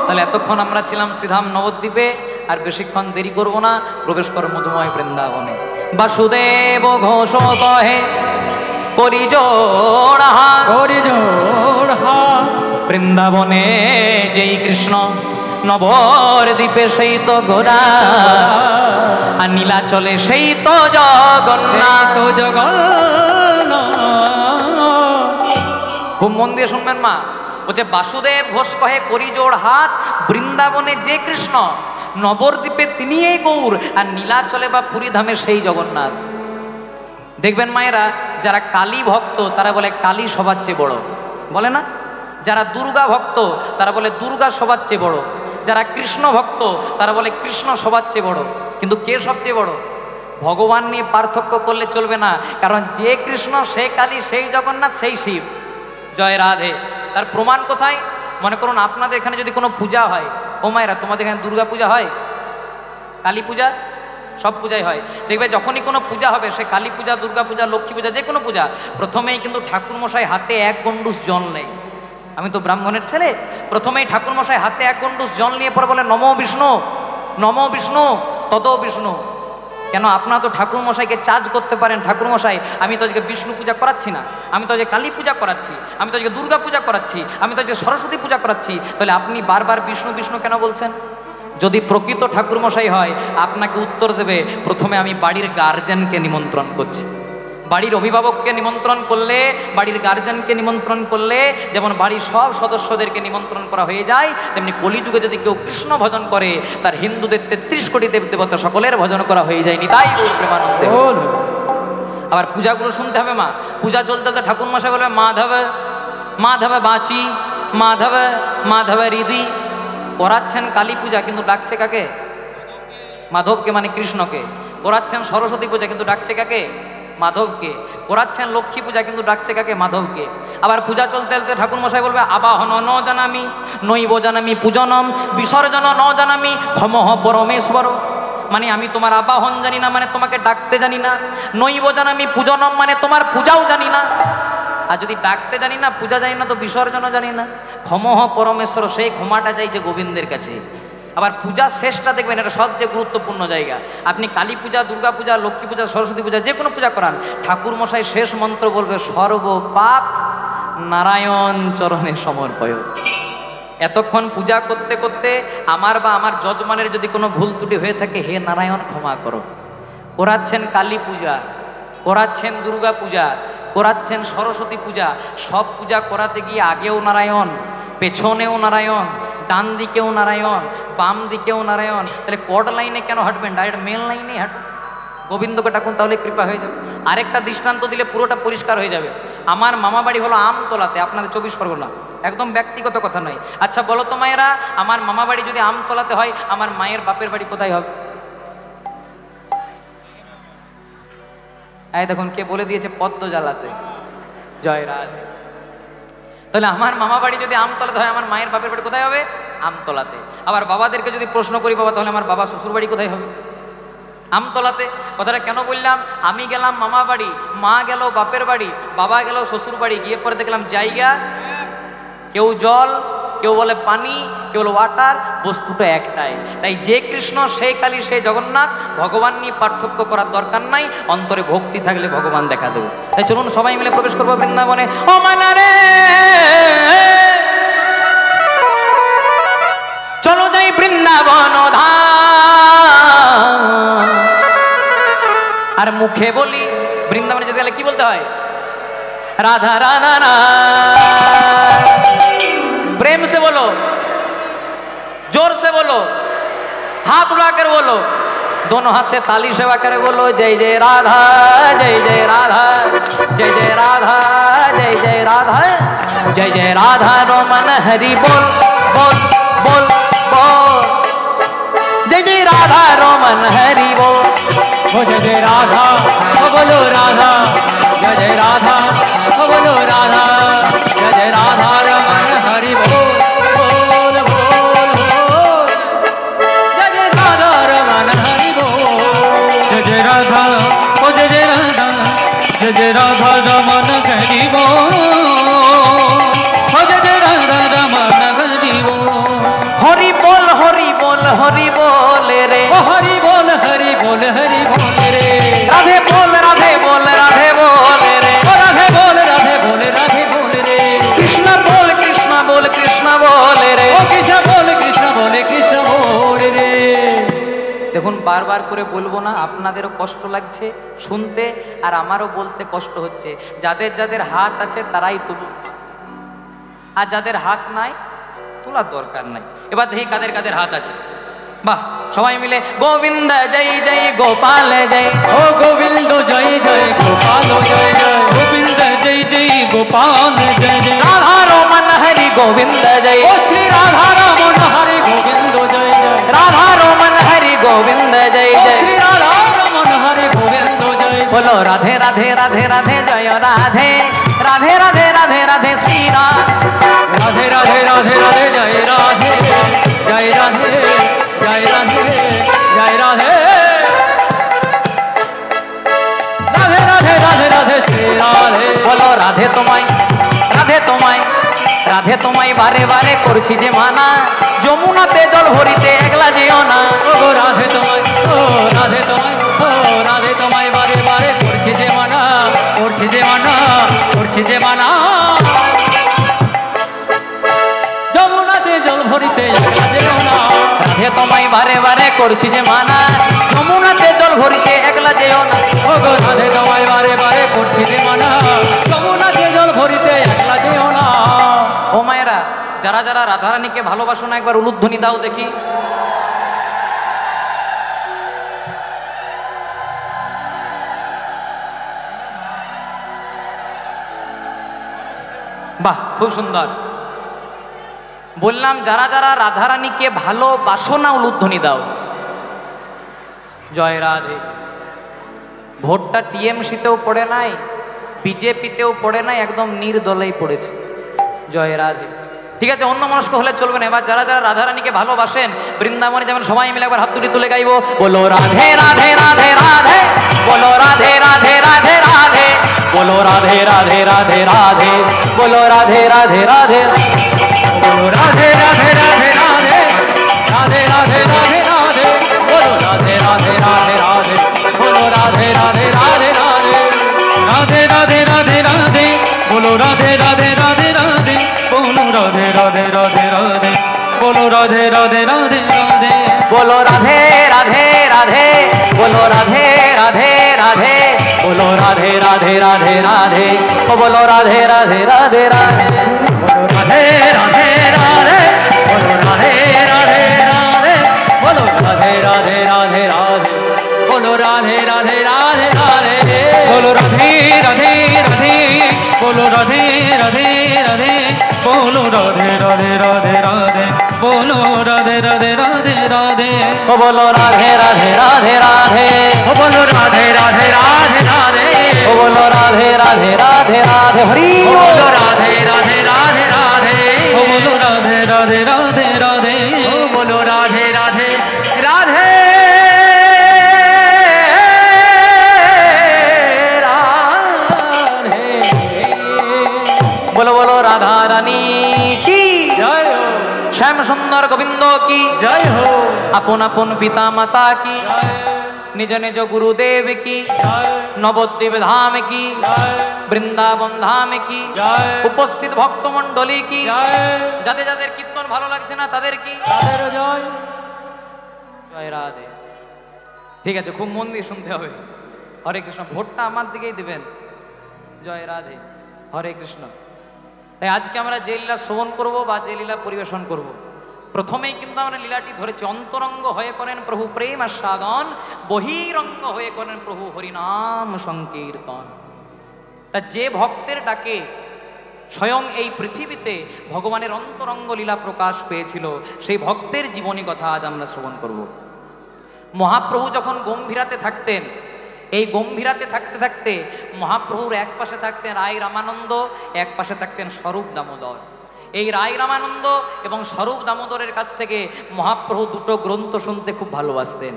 তাহলে এতক্ষণ আমরা ছিলাম শ্রীধাম নবদ্বীপে, আর বেশিক্ষণ দেরি করব না, প্রবেশ কর মধুময় বৃন্দাবনে। বাসুদেব ঘোষ কহে করি জোড়হা করি জোড়হা। বৃন্দাবনে যেই কৃষ্ণ, নবদ্বীপে সেই তো গোরা, আর নীলাচলে সেই তো জগন্নাথ। তো জগন্নাথ। খুব মন দিয়ে শুনবেন মা, বলছে বাসুদেব ঘোষ কহে করি জোড় হাত, বৃন্দাবনে যে কৃষ্ণ, নবদ্বীপে তিনি এই গৌর, আর নীলাচলে বা পুরী ধামে সেই জগন্নাথ। দেখবেন মায়েরা, যারা কালী ভক্ত তারা বলে কালী সবার চেয়ে বড়, বলে না? যারা দুর্গা ভক্ত তারা বলে দুর্গা সবার চেয়ে বড়, যারা কৃষ্ণ ভক্ত তারা বলে কৃষ্ণ সবার চেয়ে বড়। কিন্তু কে সবচেয়ে বড়? ভগবান নিয়ে পার্থক্য করলে চলবে না, কারণ যে কৃষ্ণ সে কালী, সেই জগন্নাথ সেই শিব। জয় রাধে। তার প্রমাণ কোথায়? মনে করুন আপনাদের এখানে যদি কোনো পূজা হয়, ও মায়েরা তোমাদের এখানে দুর্গা পূজা হয়, কালী পূজা, সব পূজাই হয়। দেখবে যখনই কোনো পূজা হবে, সে কালী পূজা, দুর্গা পূজা, লক্ষ্মী পূজা, যে কোনো পূজা, প্রথমেই কিন্তু ঠাকুরমশাই হাতে এক গণ্ডুস জল নেয়। আমি তো ব্রাহ্মণের ছেলে, প্রথমেই ঠাকুরমশাই হাতে এক গণ্ডুস জল নিয়ে পরে বলে নমো বিষ্ণু, নমো বিষ্ণু, তত বিষ্ণু। কেন? আপনারা তো ঠাকুরমশাইকে চার্জ করতে পারেন, ঠাকুরমশাই আমি তো আজকে বিষ্ণু পূজা করাচ্ছি না, আমি তো আজকে কালী পূজা করাচ্ছি, আমি তো আজকে দুর্গা পূজা করাচ্ছি, আমি তো আজকে সরস্বতী পূজা করাচ্ছি, তাহলে আপনি বারবার বিষ্ণু বিষ্ণু কেন বলছেন? যদি প্রকৃত ঠাকুরমশাই হয়, আপনাকে উত্তর দেবে প্রথমে আমি বাড়ির গার্জেনকে নিমন্ত্রণ করছি। বাড়ির অভিভাবককে নিমন্ত্রণ করলে, বাড়ির গার্জেনকে নিমন্ত্রণ করলে যেমন বাড়ির সব সদস্যদেরকে নিমন্ত্রণ করা হয়ে যায়, তেমনি কলিযুগে যদি কেউ কৃষ্ণ ভজন করে, তার হিন্দুদের 33 কোটি দেব দেবতা সকলের ভজন করা হয়ে যায়নি। তাই প্রেমানন্দে আবার পূজাগুলো শুনতে হবে। মা পূজা চলতে চলতে ঠাকুরমশাই বলবে মাধব মাধব বাঁচি, মাধব মাধব হৃদি। করাচ্ছেন কালী পূজা, কিন্তু ডাকছে কাকে? মাধবকে, মানে কৃষ্ণকে। করাচ্ছেন সরস্বতী পূজা, কিন্তু ডাকছে কাকে? মাধবকে। করাচ্ছেন লক্ষ্মী পূজা, কিন্তু ডাকছে কাকে? মাধবকে। আবার পূজা চলতে চলতে ঠাকুরমশাই বলবে আবাহন ন জানামি, নৈব জানামি পূজনম, বিসর্জন ন জানামি, ক্ষমঃ পরমেশ্বর। মানে আমি তোমার আবাহন জানি না, মানে তোমাকে ডাকতে জানি না। নৈব জানামি পূজনম, মানে তোমার পূজাও জানি না। আর যদি ডাকতে জানি না, পূজা জানি না, তো বিসর্জনও জানি না। ক্ষমঃ পরমেশ্বর, সেই ক্ষমাটা চাইছে গোবিন্দের কাছে। আবার পূজা শেষটা দেখবেন, এটা সবচেয়ে গুরুত্বপূর্ণ জায়গা। আপনি কালী পূজা, দুর্গা পূজা, লক্ষ্মী পূজা, সরস্বতী পূজা, যে কোনো পূজা করান, ঠাকুরমশাই শেষ মন্ত্র বলবে সর্ব পাপ নারায়ণ চরণে সমর্পয়। এতক্ষণ পূজা করতে করতে আমার বা আমার যজমানের যদি কোনো ভুল ত্রুটি হয়ে থাকে, হে নারায়ণ ক্ষমা করো। করাচ্ছেন কালী পূজা, করাচ্ছেন দুর্গা পূজা, করাচ্ছেন সরস্বতী পূজা। সব পূজা করাতে গিয়ে আগেও নারায়ণ, পেছনেও নারায়ণ, ডান দিকেও নারায়ণ, বাম দিকেও নারায়ণ। তাহলে কড লাইনে কেন হাঁটবেন? ডাইরেক্ট মেন লাইনেই হাঁটুন, গোবিন্দকে ডাকুন, তাহলে কৃপা হয়ে যাবে। আরেকটা দৃষ্টান্ত দিলে পুরোটা পরিষ্কার হয়ে যাবে। আমার মামা বাড়ি হলো আমতলাতে, আপনাদের 24 পরগনা, একদম ব্যক্তিগত কথা নয়। আচ্ছা বলো তো মায়েরা, আমার মামা বাড়ি যদি আমতলাতে হয়, আমার মায়ের বাপের বাড়ি কোথায় হবে? এই দেখুন কে বলে দিয়েছে, পদ্ম জ্বালাতে। জয় রাধে। তাহলে আমার মামা বাড়ি যদি আমতলাতে হয়, আমার মায়ের বাপের বাড়ি কোথায় হবে? আমতলাতে। আবার বাবাদেরকে যদি প্রশ্ন করি, বাবা তাহলে আমার বাবা শ্বশুর বাড়ি কোথায় হবে? আমতলাতে। কথাটা কেন বললাম? আমি গেলাম মামা বাড়ি, মা গেল বাপের বাড়ি, বাবা গেল শ্বশুর বাড়ি, গিয়ে পরে দেখলাম জায়গা, কেউ জল, কেউ বলে পানি, কেউ বলে ওয়াটার, বস্তুটা একটাই। তাই যে কৃষ্ণ সেই কালী সেই জগন্নাথ, ভগবান নিয়ে পার্থক্য করার দরকার নাই। অন্তরে ভক্তি থাকলে ভগবান দেখা দেবে। তাই চলুন সবাই মিলে প্রবেশ করবো বৃন্দাবনে। ও মানারে চলো যাই বৃন্দাবন ধাম। আর মুখে বলি, বৃন্দাবনে যেতে গেলে কি বলতে হয়? রাধা রাধা রাধা। प्रेम से बोलो, जोर से बोलो, हाथ उड़ा कर बोलो, दोनों हाथ से ताली सेवा करे बोलो जय जय राधा, जय जय राधा, जय जय राधा, जय जय राधा, जय जय राधा रमन हरि बोल बोल बोल बोल, जय जय राधा रमन हरि बोल। ओ जय जय राधा, ओ बोलो राधा, जय जय राधा, ओ बोलो राधा, जय जय राधा रमन हरि बोल बोल बोल बोल, जय जय राधा रमन हरि बोल। जय जय राधा, ओ जय जय राधा, जय जय राधा रमन हरि बोल, ओ जय जय राधा रमन हरि बोल। हरि बोल हरि बोल हरि बोल रे, ओ हरि बोल हरि बोल हरि बोल रे, राधे बोल राधे बोल राधे बोल रे, ओ राधे बोल राधे बोल राधे बोल रे, कृष्ण बोल कृष्ण बोल कृष्ण बोल रे, ओ कृष्ण बोल कृष्ण बोले कृष्ण बोल रे। দেখুন বারবার করে বলবো না, আপনাদেরও কষ্ট লাগছে শুনতে, আর আমারও বলতে কষ্ট হচ্ছে। যাদের যাদের হাত আছে তারাই তুলুন। আর যাদের হাত নাই তোলার দরকার নাই। এবার দেখি কাদের কাদের হাত আছে। বাহ, সবাই মিলে গোবিন্দ জয় জয় গোপাল জয়, ও গোবিন্দ জয় জয় গোপাল জয় জয়, গোবিন্দ জয় জয় গোপাল জয় জয়, রাধা রমন হরি গোবিন্দ জয়, ও শ্রী রাধা রমন হরি গোবিন্দ জয় জয়, রাধা রমন হরি গোবিন্দ জয় ও জয়। শ্রী রাধা রমন হরি গোবিন্দ জয় জয়। বলো রাধে রাধে রাধে রাধে জয় রাধে, রাধে রাধে রাধে রাধে শ্রীরাম, রাধে রাধে রাধে রাধে জয় রাধে, জয় রাধে জয় রাধে জয় রাধে, রাধে রাধে রাধে রাধে শ্রী রাধে। বলো রাধে তোমায়, রাধে তোমায়, রাধে তোমায় বারে বারে করছি যে মানা, যমুনাতে জল ভরিতে একলা যেও না। ও গো রাধে তোমায়, ও রাধে তোমায়, ও রাধে তোমায় বারে বারে করছি যে মানা, করছি যে মানা, করছি যে মানা, যমুনাতে জল ভরিতে একলা যেও না। রাধে তোমায় বারে বারে করছি যে মানা, যমুনাতে জল ভরিতে একলা যেও না। ও গো রাধে তোমায় বারে বারে করছি যে মানা, যমুনাতে জল ভরিতে একলা যেও না। ও মায়েরা, যারা যারা রাধারানীকে ভালোবাসো না একবার উলুধ্বনি দাও দেখি। বাহ, খুব সুন্দর। বললাম যারা যারা রাধারানীকে ভালোবাসো না উলুধ্বনি দাও। জয় রাধে। ভোটটা টিএমসিতেও পড়ে নাই, বিজেপিতেও পড়ে নাই, একদম নির্দলেই পড়েছে। জয় রাধে। ঠিক আছে, অন্য মনস্ক হলে চলবে না। এবার যারা যারা রাধারানীকে ভালোবাসেন বৃন্দাবনে যেমন সবাই মিলে একবার হাত দুটি তুলে গাইবো, বলো রাধে রাধে রাধে রাধে, বলো রাধে রাধে রাধে রাধে, বলো রাধে রাধে রাধে রাধে, বলো রাধে রাধে রাধে, বলো রাধে রাধে রাধে রাধে, রাধে রাধে রাধে রাধে, বলো রাধে রাধে রাধে রাধে, বলো রাধে রাধে রাধে রাধে, রাধে রাধে রাধে রাধে, বলো রাধে রাধে রাধে রাধে, বলো রাধে রাধে রাধে রাধে, বলো রাধে রাধে রাধে রাধে, বলো রাধে রাধে রাধে, বলো রাধে রাধে রাধে, বলো রাধে রাধে রাধে রাধে, ও বলো রাধে রাধে রাধে রাধে, বলো রাধে রাধে রাধে, বলো রাধে রাধে রাধে, বলো রাধে রাধে রাধে রাধে, বলো রাধে রাধে রাধে রাধে, বলো রাধে রাধে রাধে, বলো রাধে রাধে রাধে, বলো রাধে রাধে রাধে রাধে, বলো রাধে রাধে রাধে রাধে, ও বলো রাধে রাধে রাধে রাধে, ও বলো রাধে রাধে রাধে রাধে, ও বলো রাধে রাধে রাধে রাধে, হরি ও বল। বলো রাধে রাধে রাধে রাধে, ও বলো রাধে রাধে রাধে রাধে, ও বলো রাধে রাধে রাধে রাধে, বলো বলো রাধা রানী কি, জয় হো, শ্যাম সুন্দর গোবিন্দ কি, জয় হো, আপন আপন পিতা মাতা কি, জয়, নিজ নিজ গুরুদেব কি, জয়, নবদ্বীপ ধাম কি, জয়, বৃন্দাবন ধাম কি, জয়, উপস্থিত ভক্তমণ্ডলী কি, জয়, যাদের যাদের কীর্তন ভালো লাগছে না তাদের কি, তাদের জয়। জয় রাধে। ঠিক আছে, খুব মন দিয়ে শুনতে হবে। হরে কৃষ্ণ। ভোটটা আমার দিকেই দিবেন। জয় রাধে, হরে কৃষ্ণ। তাই আজকে আমরা যে লীলা শ্রবণ করব বা যে লীলা পরিবেশন করব, প্রথমেই কিন্তু আমরা লীলাটি ধরেছি। অন্তরঙ্গ হয়ে করেন প্রভু প্রেম আস্বাদন, বহিরঙ্গ হয়ে করেন প্রভু হরিনাম সংকীর্তন। তা যে ভক্তের ডাকে স্বয়ং এই পৃথিবীতে ভগবানের অন্তরঙ্গ লীলা প্রকাশ পেয়েছিল, সেই ভক্তের জীবনী কথা আজ আমরা শ্রবণ করব। মহাপ্রভু যখন গম্ভীরাতে থাকতেন, এই গম্ভীরাতে থাকতে থাকতে মহাপ্রভুর এক পাশে থাকতেন রায় রামানন্দ, এক পাশে থাকতেন স্বরূপ দামোদর। এই রায় রামানন্দ এবং স্বরূপ দামোদরের কাছ থেকে মহাপ্রভু দুটো গ্রন্থ শুনতে খুব ভালোবাসতেন।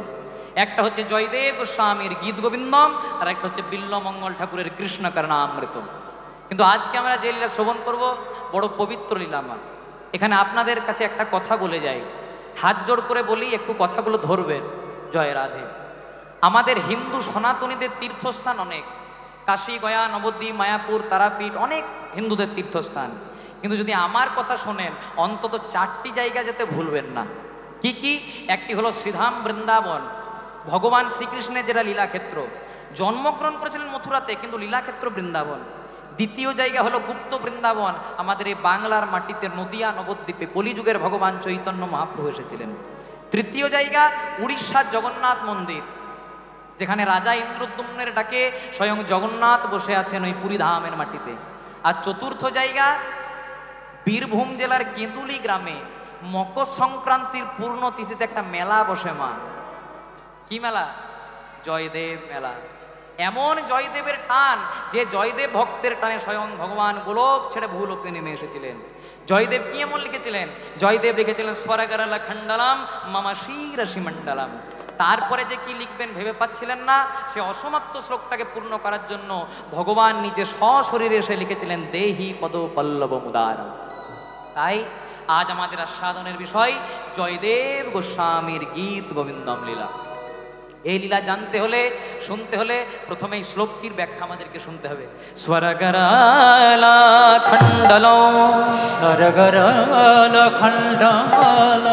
একটা হচ্ছে জয়দেব গোস্বামীর গীত গোবিন্দম, আর একটা হচ্ছে বিল্লমঙ্গল ঠাকুরের কৃষ্ণ করণামৃতম। কিন্তু আজকে আমরা যে লীলা শ্রবণ করব বড় পবিত্র লীলামা। এখানে আপনাদের কাছে একটা কথা বলে যাই, হাত জোড় করে বলি, একটু কথাগুলো ধরবেন। জয় রাধে। আমাদের হিন্দু সনাতনীদের তীর্থস্থান অনেক, কাশী, গয়া, নবদ্বীপ, মায়াপুর, তারাপীঠ, অনেক হিন্দুদের তীর্থস্থান। কিন্তু যদি আমার কথা শোনেন, অন্তত 4টি জায়গা যেতে ভুলবেন না। কি কি? একটি হলো শ্রীধাম বৃন্দাবন, ভগবান শ্রীকৃষ্ণের যেটা লীলাক্ষেত্র। জন্মগ্রহণ করেছিলেন মথুরাতে, কিন্তু লীলাক্ষেত্র বৃন্দাবন। দ্বিতীয় জায়গা হলো গুপ্ত বৃন্দাবন, আমাদের এই বাংলার মাটিতে নদিয়া নবদ্বীপে কলিযুগের ভগবান চৈতন্য মহাপ্রভু এসেছিলেন। তৃতীয় জায়গা উড়িষ্যার জগন্নাথ মন্দির, যেখানে রাজা ইন্দ্রদ্যুম্নের ডাকে স্বয়ং জগন্নাথ বসে আছেন ওই পুরী ধামের মাটিতে। আর চতুর্থ জায়গা বীরভূম জেলার কেঁদুলি গ্রামে মকর সংক্রান্তির পূর্ণ তিথিতে একটা মেলা বসে মা। কি মেলা? জয়দেব মেলা। এমন জয়দেবের টান যে জয়দেব ভক্তের টানে স্বয়ং ভগবান গোলক ছেড়ে ভূলোকে নেমে এসেছিলেন। জয়দেব কি এমন লিখেছিলেন? জয়দেব লিখেছিলেন স্বরগরল খণ্ডলম মম শিরসি মণ্ডলম। তারপরে যে কি লিখবেন ভেবে পাচ্ছিলেন না, সে অসমাপ্ত শ্লোকটাকে পূর্ণ করার জন্য ভগবান নিজে সশরীরে এসে লিখেছিলেন দেহি পদ পল্লব মুদার। তাই আজ আমাদের আস্বাদনের বিষয় জয়দেব গোস্বামীর গীত গোবিন্দম লীলা। এই লীলা জানতে হলে, শুনতে হলে প্রথমে এই শ্লোকটির ব্যাখ্যা আমাদেরকে শুনতে হবে। স্বরগরল খণ্ডলম স্বরগরল খণ্ডলম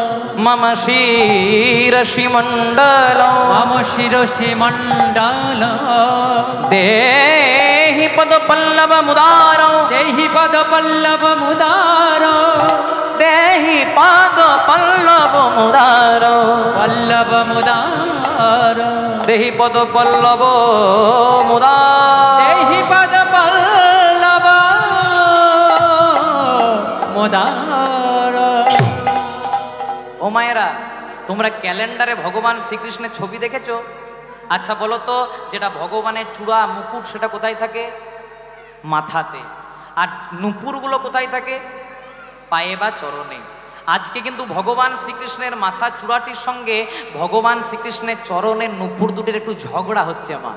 মম শিরসি মণ্ডলম মম শিরসি মণ্ডলম দেহি পদ পল্লব মুদার দেহি পদ পল্লব মুদার দেহি পদ পল্লব মুদার পল্লব মুদার দেহি পদ পল্লব মুদার দেহি পদ পল্লব মুদার। ও মায়েরা, তোমরা ক্যালেন্ডারে ভগবান শ্রীকৃষ্ণের ছবি দেখেছো? আচ্ছা বলো তো, যেটা ভগবানের চূড়া মুকুট সেটা কোথায় থাকে? মাথাতে। আর নুপুরগুলো কোথায় থাকে? পায়ে বা চরণে। আজকে কিন্তু ভগবান শ্রীকৃষ্ণের মাথা চূড়াটির সঙ্গে ভগবান শ্রীকৃষ্ণের চরণের নুপুর দুটির একটু ঝগড়া হচ্ছে মা।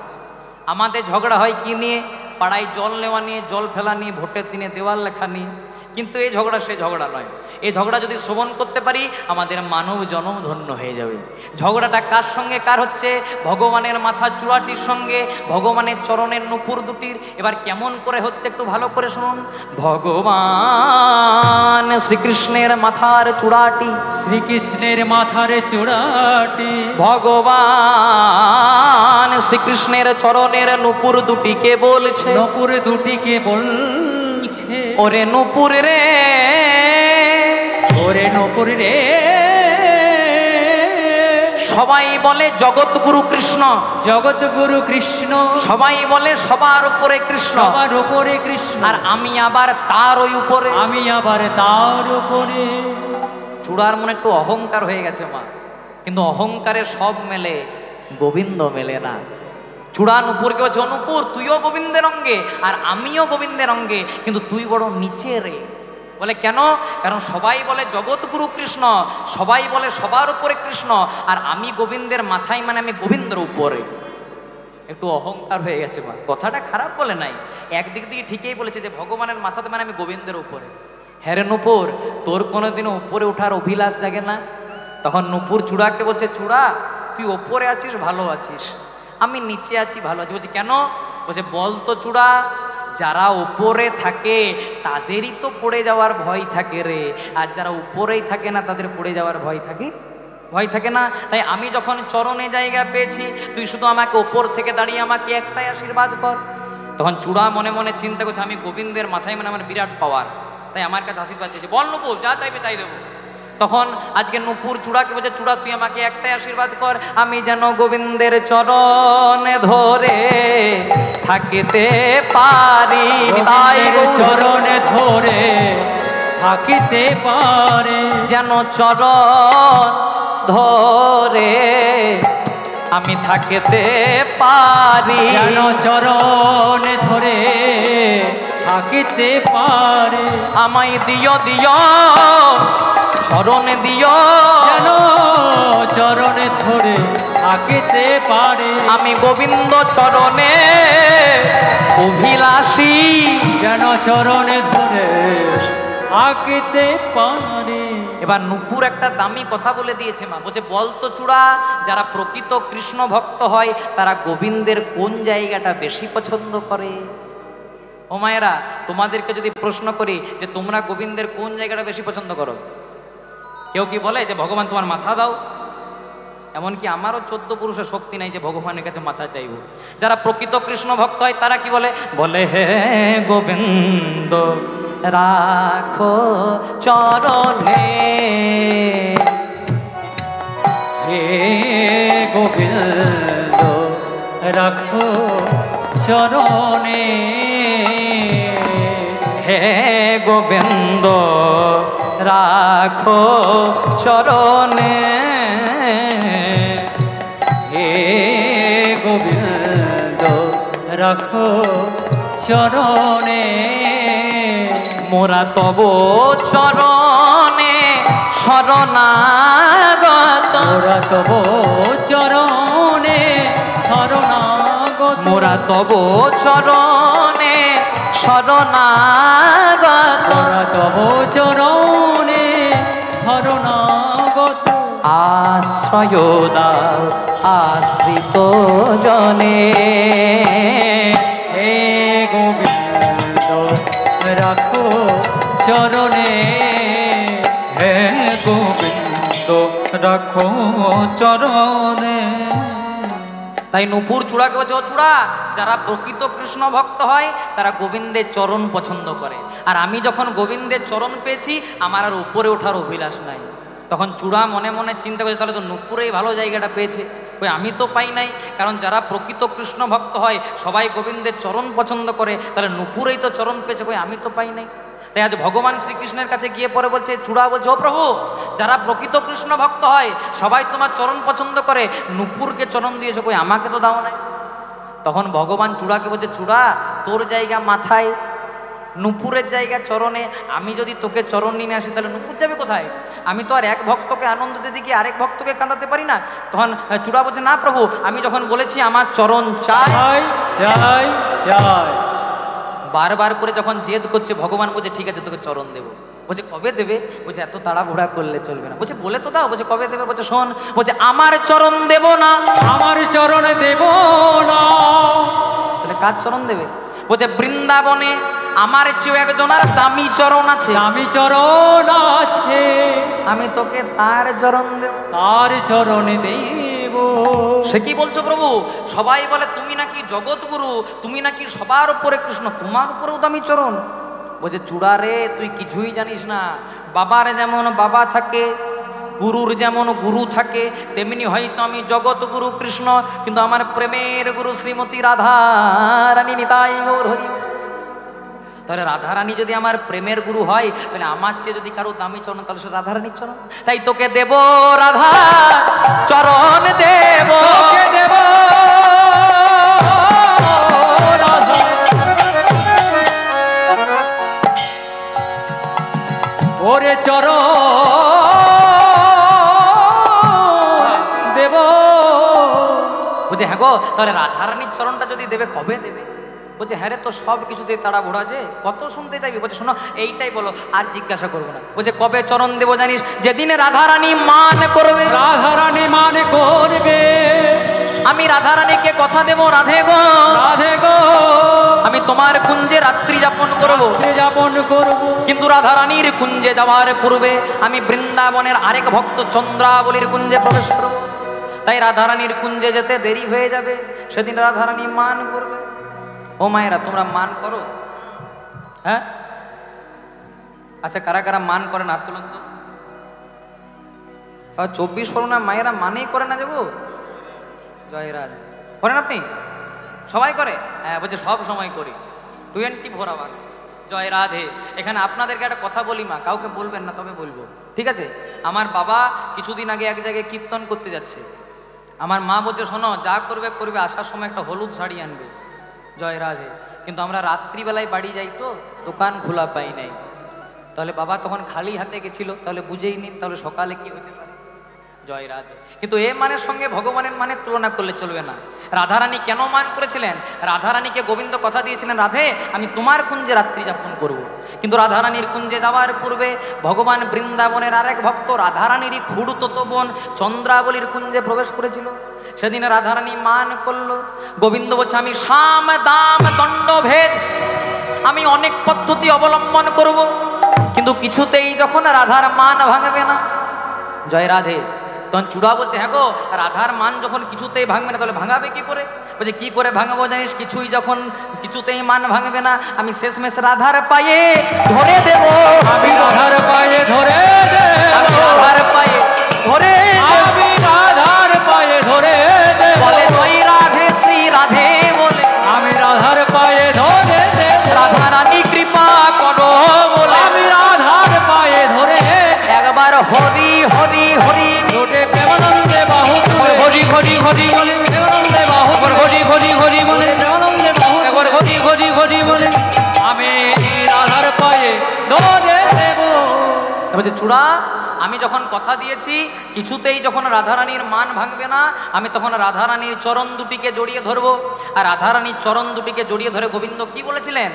আমাদের ঝগড়া হয় কি নিয়ে? পাড়ায় জল নেওয়া নিয়ে, জল ফেলা নিয়ে, ভোটের দিনে দেওয়াল লেখা নিয়ে। কিন্তু এই ঝগড়া সে ঝগড়া নয়। এই ঝগড়া যদি শ্রবণ করতে পারি আমাদের মানব জনম ধন্য হয়ে যাবে। ঝগড়াটা কার সঙ্গে কার হচ্ছে? ভগবানের মাথার চূড়াটির সঙ্গে ভগবানের চরণের নুপুর দুটির। এবার কেমন করে হচ্ছে একটু ভালো করে শুনুন। ভগবান শ্রীকৃষ্ণের মাথার চূড়াটি, শ্রীকৃষ্ণের মাথার চূড়াটি ভগবান শ্রীকৃষ্ণের চরণের নুপুর দুটিকে বলছে, নপুর দুটিকে বলছে, ওরে নুপুর রে, ওরে নপুর রে। সবাই বলে জগৎগুরু কৃষ্ণ, জগৎগুরু কৃষ্ণ, সবাই বলে সবার উপরে কৃষ্ণ, সবার উপরে কৃষ্ণ, আর আমি আবার তার ওই উপরে, আমি আবার তার উপরে। চূড়ার মনে একটু অহংকার হয়ে গেছে মা। কিন্তু অহংকারে সব মেলে, গোবিন্দ মেলে না। চূড়া নুপুরকে বলছে, অনুপুর তুইও গোবিন্দের অঙ্গে আর আমিও গোবিন্দের অঙ্গে, কিন্তু তুই বড় নিচে রে। বলে কেন? কারণ সবাই বলে জগৎগুরু কৃষ্ণ, সবাই বলে সবার উপরে কৃষ্ণ, আর আমি গোবিন্দের মাথায়, মানে আমি গোবিন্দের উপরে। একটু অহংকার হয়ে গেছে মা। কথাটা খারাপ বলে নাই, একদিক দিয়ে ঠিকই বলেছে যে ভগবানের মাথাতে মানে আমি গোবিন্দের উপরে। হ্যাঁ রে নুপুর, তোর কোনোদিনও উপরে ওঠার অভিলাষ জাগে না? তখন নুপুর চূড়াকে বলছে, চূড়া তুই ওপরে আছিস ভালো আছিস, আমি নিচে আছি ভালো আছি। বলছে কেন? বলছে বল তো চূড়া, যারা উপরে থাকে তাদেরই তো পড়ে যাওয়ার ভয় থাকে রে, আর যারা উপরেই থাকে না তাদের পড়ে যাওয়ার ভয় থাকে? ভয় থাকে না। তাই আমি যখন চরণে জায়গা পেয়েছি, তুই শুধু আমাকে ওপর থেকে দাঁড়িয়ে আমাকে একটাই আশীর্বাদ কর। তখন চূড়া মনে মনে চিন্তা করছে, আমি গোবিন্দের মাথায় মানে আমার বিরাট পাওয়ার, তাই আমার কাছে আশীর্বাদ চাইছে। বল নুপুর, যা চাইবে তাই দেবো। তখন আজকে নুপুর চূড়াকে বলছে, চূড়া তুই আমাকে একটাই আশীর্বাদ কর, আমি যেন গোবিন্দের চরণে ধরে থাকিতে পারি। তাই চরণে ধরে থাকিতে পারে, যেন চরণ ধরে আমি থাকিতে পারি, যেন চরণে ধরে থাকিতে পারে। আমায় দিও দিও চরণে দিও, যেন চরণে ধরে থাকিতে পারে। আমি গোবিন্দ চরণে অভিলাষী, যেন চরণে ধরে থাকিতে পারে। এবার নুপুর একটা দামি কথা বলে দিয়েছে মা। বলছে বল তো চূড়া, যারা প্রকৃত কৃষ্ণ ভক্ত হয় তারা গোবিন্দের কোন জায়গাটা বেশি পছন্দ করে? ও মায়েরা, তোমাদেরকে যদি প্রশ্ন করি যে তোমরা গোবিন্দের কোন জায়গাটা বেশি পছন্দ করো, কেউ কি বলে যে ভগবান তোমার মাথা দাও? এমনকি আমারও 14 পুরুষের শক্তি নাই যে ভগবানের কাছে মাথা চাইব। যারা প্রকৃত কৃষ্ণ ভক্ত হয় তারা কি বলে, বলে হে গোবিন্দ রাখো চরণে, হে গোবিন্দ রাখো চরণে, হে গোবিন্দ রাখো চরণে, হে গোবিন্দ রাখো চরণে, মোরা তব চরণে শরণাগত, মোরা তব চরণে শরণাগত, মোরা তব চরণে শরণাগত, মোরা তব চরণে শরণাগত, আশ্রয় দাও আশ্রিত জনে, হে গোবিন্দ রাখো চরণে, হে গোবিন্দ রাখো চরণে। তাই নূপুর চূড়াকে বলছে, ও চূড়া, যারা প্রকৃত কৃষ্ণ ভক্ত হয় তারা গোবিন্দের চরণ পছন্দ করে, আর আমি যখন গোবিন্দের চরণ পেয়েছি আমার আর উপরে ওঠার অভিলাষ নাই। তখন চূড়া মনে মনে চিন্তা করছে, তাহলে তো নূপুরেই ভালো জায়গাটা পেয়েছে, ওই আমি তো পাই নাই। কারণ যারা প্রকৃত কৃষ্ণ ভক্ত হয় সবাই গোবিন্দের চরণ পছন্দ করে, তাহলে নূপুরেই তো চরণ পেয়েছে, কই আমি তো পাই নাই। তাই আজ ভগবান শ্রীকৃষ্ণের কাছে গিয়ে পরে বলছে, চূড়া বলছে, ও প্রভু, যারা প্রকৃত কৃষ্ণ ভক্ত হয় সবাই তোমার চরণ পছন্দ করে, নূপুরকে চরণ দিয়েছো, কই আমাকে তো দাও নাই। তখন ভগবান চূড়াকে বলছে, চূড়া, তোর জায়গা মাথায়, নূপুরের জায়গা চরণে, আমি যদি তোকে চরণ নিয়ে আসি তাহলে নূপুর যাবে কোথায়? আমি তো আর এক ভক্তকে আনন্দ দিতে গিয়ে আরেক ভক্তকে কাঁদাতে পারি না। তখন চূড়া বলছে, না প্রভু, আমি যখন বলেছি আমার চরণ চাই চাই চাই, বারবার করে যখন জেদ করছে, ভগবান বলছে, ঠিক আছে তোকে চরণ দেবো। বলছে, কবে দেবে? বলছে, এত তাড়াহুড়া করলে চলবে না। বলছে, বলে তো দাও। বলছে, কবে দেবে? বলছে, শোন, বলছে, আমার চরণ দেব না। আমার চরণে দেব না। তাহলে কার চরণ দেবে? বলছে, বৃন্দাবনে আমার চেয়েও একজনের দামি চরণ আছে, দামি চরণ আছে, আমি তোকে তার চরণ দেব। তার চরণে দেব। সে কি বলছো প্রভু? সবাই বলে তুমি নাকি জগৎগুরু, তুমি নাকি সবার উপরে কৃষ্ণ, তোমার উপরেও দামি চরণ। বলছে, চূড়া রে, তুই কিছুই জানিস না। বাবার যেমন বাবা থাকে, গুরুর যেমন গুরু থাকে, তেমনি হয়তো আমি জগৎগুরু কৃষ্ণ, কিন্তু আমার প্রেমের গুরু শ্রীমতী রাধা রানী নিতাই গৌর হরি। তাহলে রাধারানী যদি আমার প্রেমের গুরু হয়, তাহলে আমার চেয়ে যদি কারো দামি চরণ, তাহলে সে রাধারানীর চরণ। তাই তোকে দেব রাধা চরণ দেব, তোকে দেব রাধা, ওরে চরণ দেব। বুঝে, হ্যাঁ গো, তাহলে রাধারানীর চরণটা যদি দেবে, কবে দেবে? বলছে, হ্যাঁ রে, তো সব কিছুতে তাড়াহুড়া যে, কত শুনতে চাইবি? বলছে, শোনো, এইটাই বলো, আর জিজ্ঞাসা করবো না। বলছে, কবে চরণ দেবো জানিস? যেদিনে রাধারানী মান করবে। রাধারানী মান করবে, আমি রাধারানীকে কথা দেবো, রাধে গো, রাধে গো, আমি তোমার কুঞ্জে রাত্রি যাপন করবো। রাত্রি যাপন করব। কিন্তু রাধারানীর কুঞ্জে যাওয়ার পূর্বে আমি বৃন্দাবনের আরেক ভক্ত চন্দ্রাবলীর কুঞ্জে প্রবেশ করব। তাই রাধারানীর কুঞ্জে যেতে দেরি হয়ে যাবে, সেদিন রাধারানী মান করবে। ও মায়েরা, তোমরা মান করো? হ্যাঁ, আচ্ছা, কারা কারা মান করে না, হাত তুলুন তো। 24 পরগনা মায়েরা মানেই করে না যাবো। জয় রাধে। করেন আপনি? সবাই করে? হ্যাঁ, বলছে সব সময় করি, 24 আওয়ার্স। জয় রাধে। এখানে আপনাদেরকে একটা কথা বলি মা, কাউকে বলবেন না, তবে বলবো, ঠিক আছে? আমার বাবা কিছুদিন আগে এক জায়গায় কীর্তন করতে যাচ্ছে। আমার মা বলছে, শোনো, যা করবে করবে, আসার সময় একটা হলুদ শাড়ি আনবে। জয় রাধে। কিন্তু আমরা রাত্রিবেলায় বাড়ি যাই তো দোকান খোলা পাই নাই। তাহলে বাবা তখন খালি হাতে গেছিল, তাহলে বুঝেই নিন তাহলে সকালে কি হতে পারে। জয় রাধে। কিন্তু এ মানের সঙ্গে ভগবানের মানের তুলনা করলে চলবে না। রাধারানী কেন মান করেছিলেন? রাধারানীকে গোবিন্দ কথা দিয়েছিলেন, রাধে, আমি তোমার কুঞ্জে রাত্রি যাপন করব। কিন্তু রাধারানীর কুঞ্জে যাওয়ার পূর্বে ভগবান বৃন্দাবনের আরেক ভক্ত রাধারানীরই খুড়তুত বোন চন্দ্রাবলীর কুঞ্জে প্রবেশ করেছিল। সেদিন রাধারানী মান করলো। গোবিন্দ বলছে, আমি সাম দাম দণ্ড ভেদ, আমি অনেক পদ্ধতি অবলম্বন করব, কিন্তু কিছুতেই যখন রাধার মান ভাঙবে না। জয় রাধে। তখন চূড়া বলছে হ্যাঁ গো, রাধার মান যখন কিছুতেই ভাঙবে না তাহলে ভাঙাবে কি করে? বলছে কি করে ভাঙাবো জানিস? কিছুই যখন কিছুতেই মান ভাঙবে না, আমি শেষমেশ রাধার পায়ে ধরে দেব, আমি রাধার পায়ে ধরে আমি রাধার পায়ে ধরে দেব। আমি রাধার পায়ে ধরে বলে জয় রাধে শ্রী রাধে বলে, আমি রাধার পায়ে ধরে রাধা রানী কৃপা করো বলে, আমি রাধার পায়ে ধরে একবার হরি হরি হরি লোটে প্রেমানন্দে বাহু তুলে হরি হরি হরি বলে, প্রেমানন্দে বাহু একবার হরি হরি হরি বলে, প্রেমানন্দে বাহু একবার হরি হরি হরি বলে, আমি রাধার পায়ে ধরে দেব। বলছে চূড়া, আমি যখন কথা দিয়েছি কিছুতেই যখন রাধারানীর মান ভাঙবে না, আমি তখন রাধারানীর চরণ দুটিকে জড়িয়ে ধরবো। আর রাধারানীর চরণ দুটিকে জড়িয়ে ধরে গোবিন্দ কি বলেছিলেন?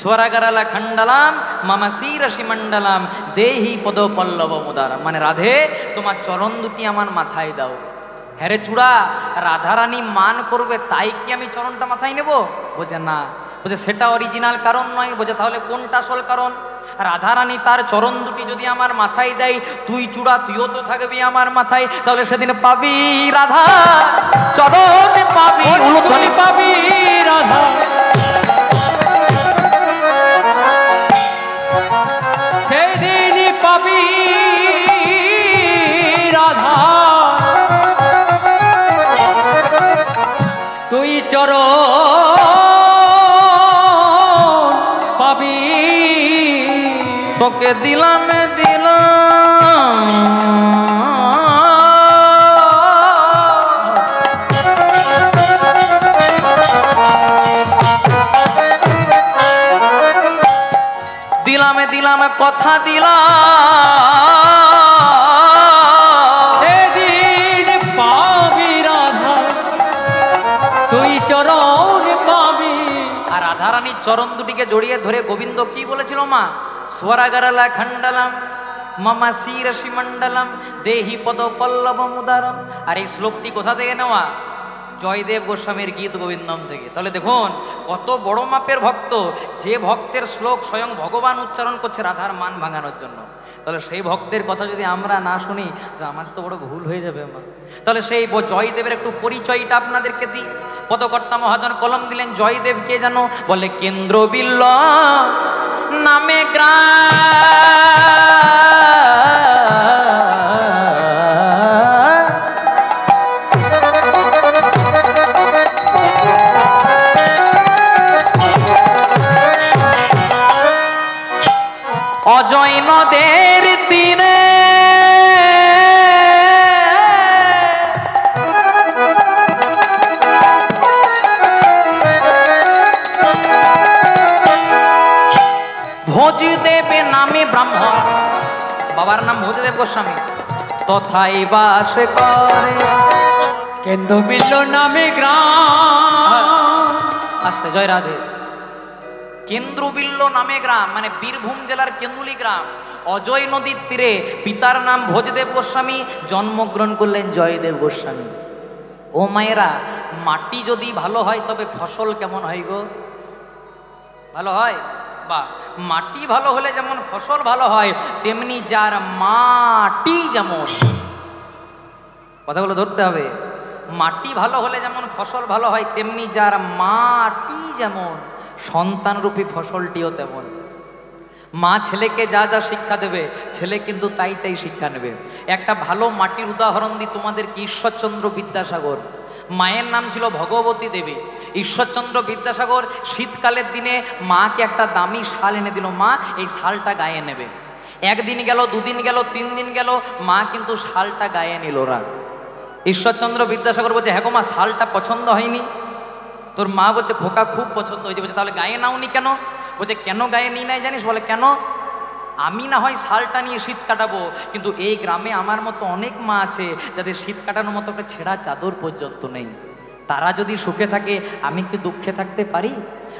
স্বরাগারালা খণ্ডালাম মামা শিরসি মণ্ডলাম দেহি পদ পল্লব মুদারাম, মানে রাধে তোমার চরণ দুটি আমার মাথায় দাও। হ্যাঁ রে চূড়া, রাধারানী মান করবে তাই কি আমি চরণটা মাথায় নেব? বলছে না। বলছে সেটা অরিজিনাল কারণ নয়। বলছে তাহলে কোনটা আসল কারণ? রাধারানী তার চরণ দুটি যদি আমার মাথায় দেয়, তুই চূড়া তুইও তো থাকবি আমার মাথায়, তাহলে সেদিন পাবি রাধা চরণ পাবি, তুই পাবি রাধা, সেদিন পাবি রাধা, তুই চরণ পাবি। তোকে দিলাম দিলাম দিলাম দিলাম কথা দিলাম, সেদিন পাবি রাধা, তুই চরণ পাবি। আর রাধারানীর চরণ দুটিকে জড়িয়ে ধরে গোবিন্দ কি বলেছিল মা? স্বরাগারালা খণ্ডলাম মামা শিরসি মণ্ডলাম দেহি পদ পল্লব মুদারম। আর এই শ্লোকটি কোথা থেকে নেওয়া? জয়দেব গোস্বামীর গীত গোবিন্দম থেকে। তাহলে দেখুন কত বড় মাপের ভক্ত, যে ভক্তের শ্লোক স্বয়ং ভগবান উচ্চারণ করছে রাধার মান ভাঙানোর জন্য। তাহলে সেই ভক্তের কথা যদি আমরা না শুনি তো আমার তো বড় ভুল হয়ে যাবে মা। তাহলে সেই জয়দেবের একটু পরিচয়টা আপনাদেরকে দিই। পদকর্তা মহাজন কলম দিলেন জয়দেব কে জানো? বলে কেন্দ্র বিল্ল নামে অজয় নদের তীরে ভোজদেবে নামে ব্রাহ্মণ, বাবার নাম ভোজদেব গোস্বামী, তথাই বাস করে কেন্দ্র বিল্ল নামে গ্রাম। আস্তে জয় রাধে। কেন্দ্রবিল্ল নামে গ্রাম মানে বীরভূম জেলার কেন্দুলি গ্রাম, অজয় নদীর তীরে। পিতার নাম ভোজদেব গোস্বামী, জন্মগ্রহণ করলেন জয়দেব গোস্বামী। ও মায়েরা, মাটি যদি ভালো হয় তবে ফসল কেমন হয় গো? ভালো হয়? বা মাটি ভালো হলে যেমন ফসল ভালো হয়, তেমনি যার মাটি যেমন, কথাগুলো ধরতে হবে। মাটি ভালো হলে যেমন ফসল ভালো হয়, তেমনি যার মাটি যেমন সন্তানরূপী ফসলটিও তেমন। মা ছেলেকে যা যা শিক্ষা দেবে, ছেলে কিন্তু তাই তাই শিক্ষা নেবে। একটা ভালো মাটির উদাহরণ দিই তোমাদেরকে। ঈশ্বরচন্দ্র বিদ্যাসাগর, মায়ের নাম ছিল ভগবতী দেবী। ঈশ্বরচন্দ্র বিদ্যাসাগর শীতকালের দিনে মাকে একটা দামি শাল এনে দিল, মা এই শালটা গায়ে নেবে। একদিন গেল, দুদিন গেল, 3 দিন গেল, মা কিন্তু শালটা গায়ে নিল না। ঈশ্বরচন্দ্র বিদ্যাসাগর বলছে হ্যাঁ গো মা, শালটা পছন্দ হয়নি। তোর মা বলছে খোকা খুব পছন্দ হয়েছে। বলছে তাহলে গায়ে নাওনি কেন? বলছে কেন গায়ে নিই নাই জানিস? বলে কেন? আমি না হয় শালটা নিয়ে শীত কাটাবো, কিন্তু এই গ্রামে আমার মতো অনেক মা আছে যাদের শীত কাটানোর মতো একটা ছেঁড়া চাদর পর্যন্ত নেই। তারা যদি সুখে থাকে, আমি কি দুঃখে থাকতে পারি?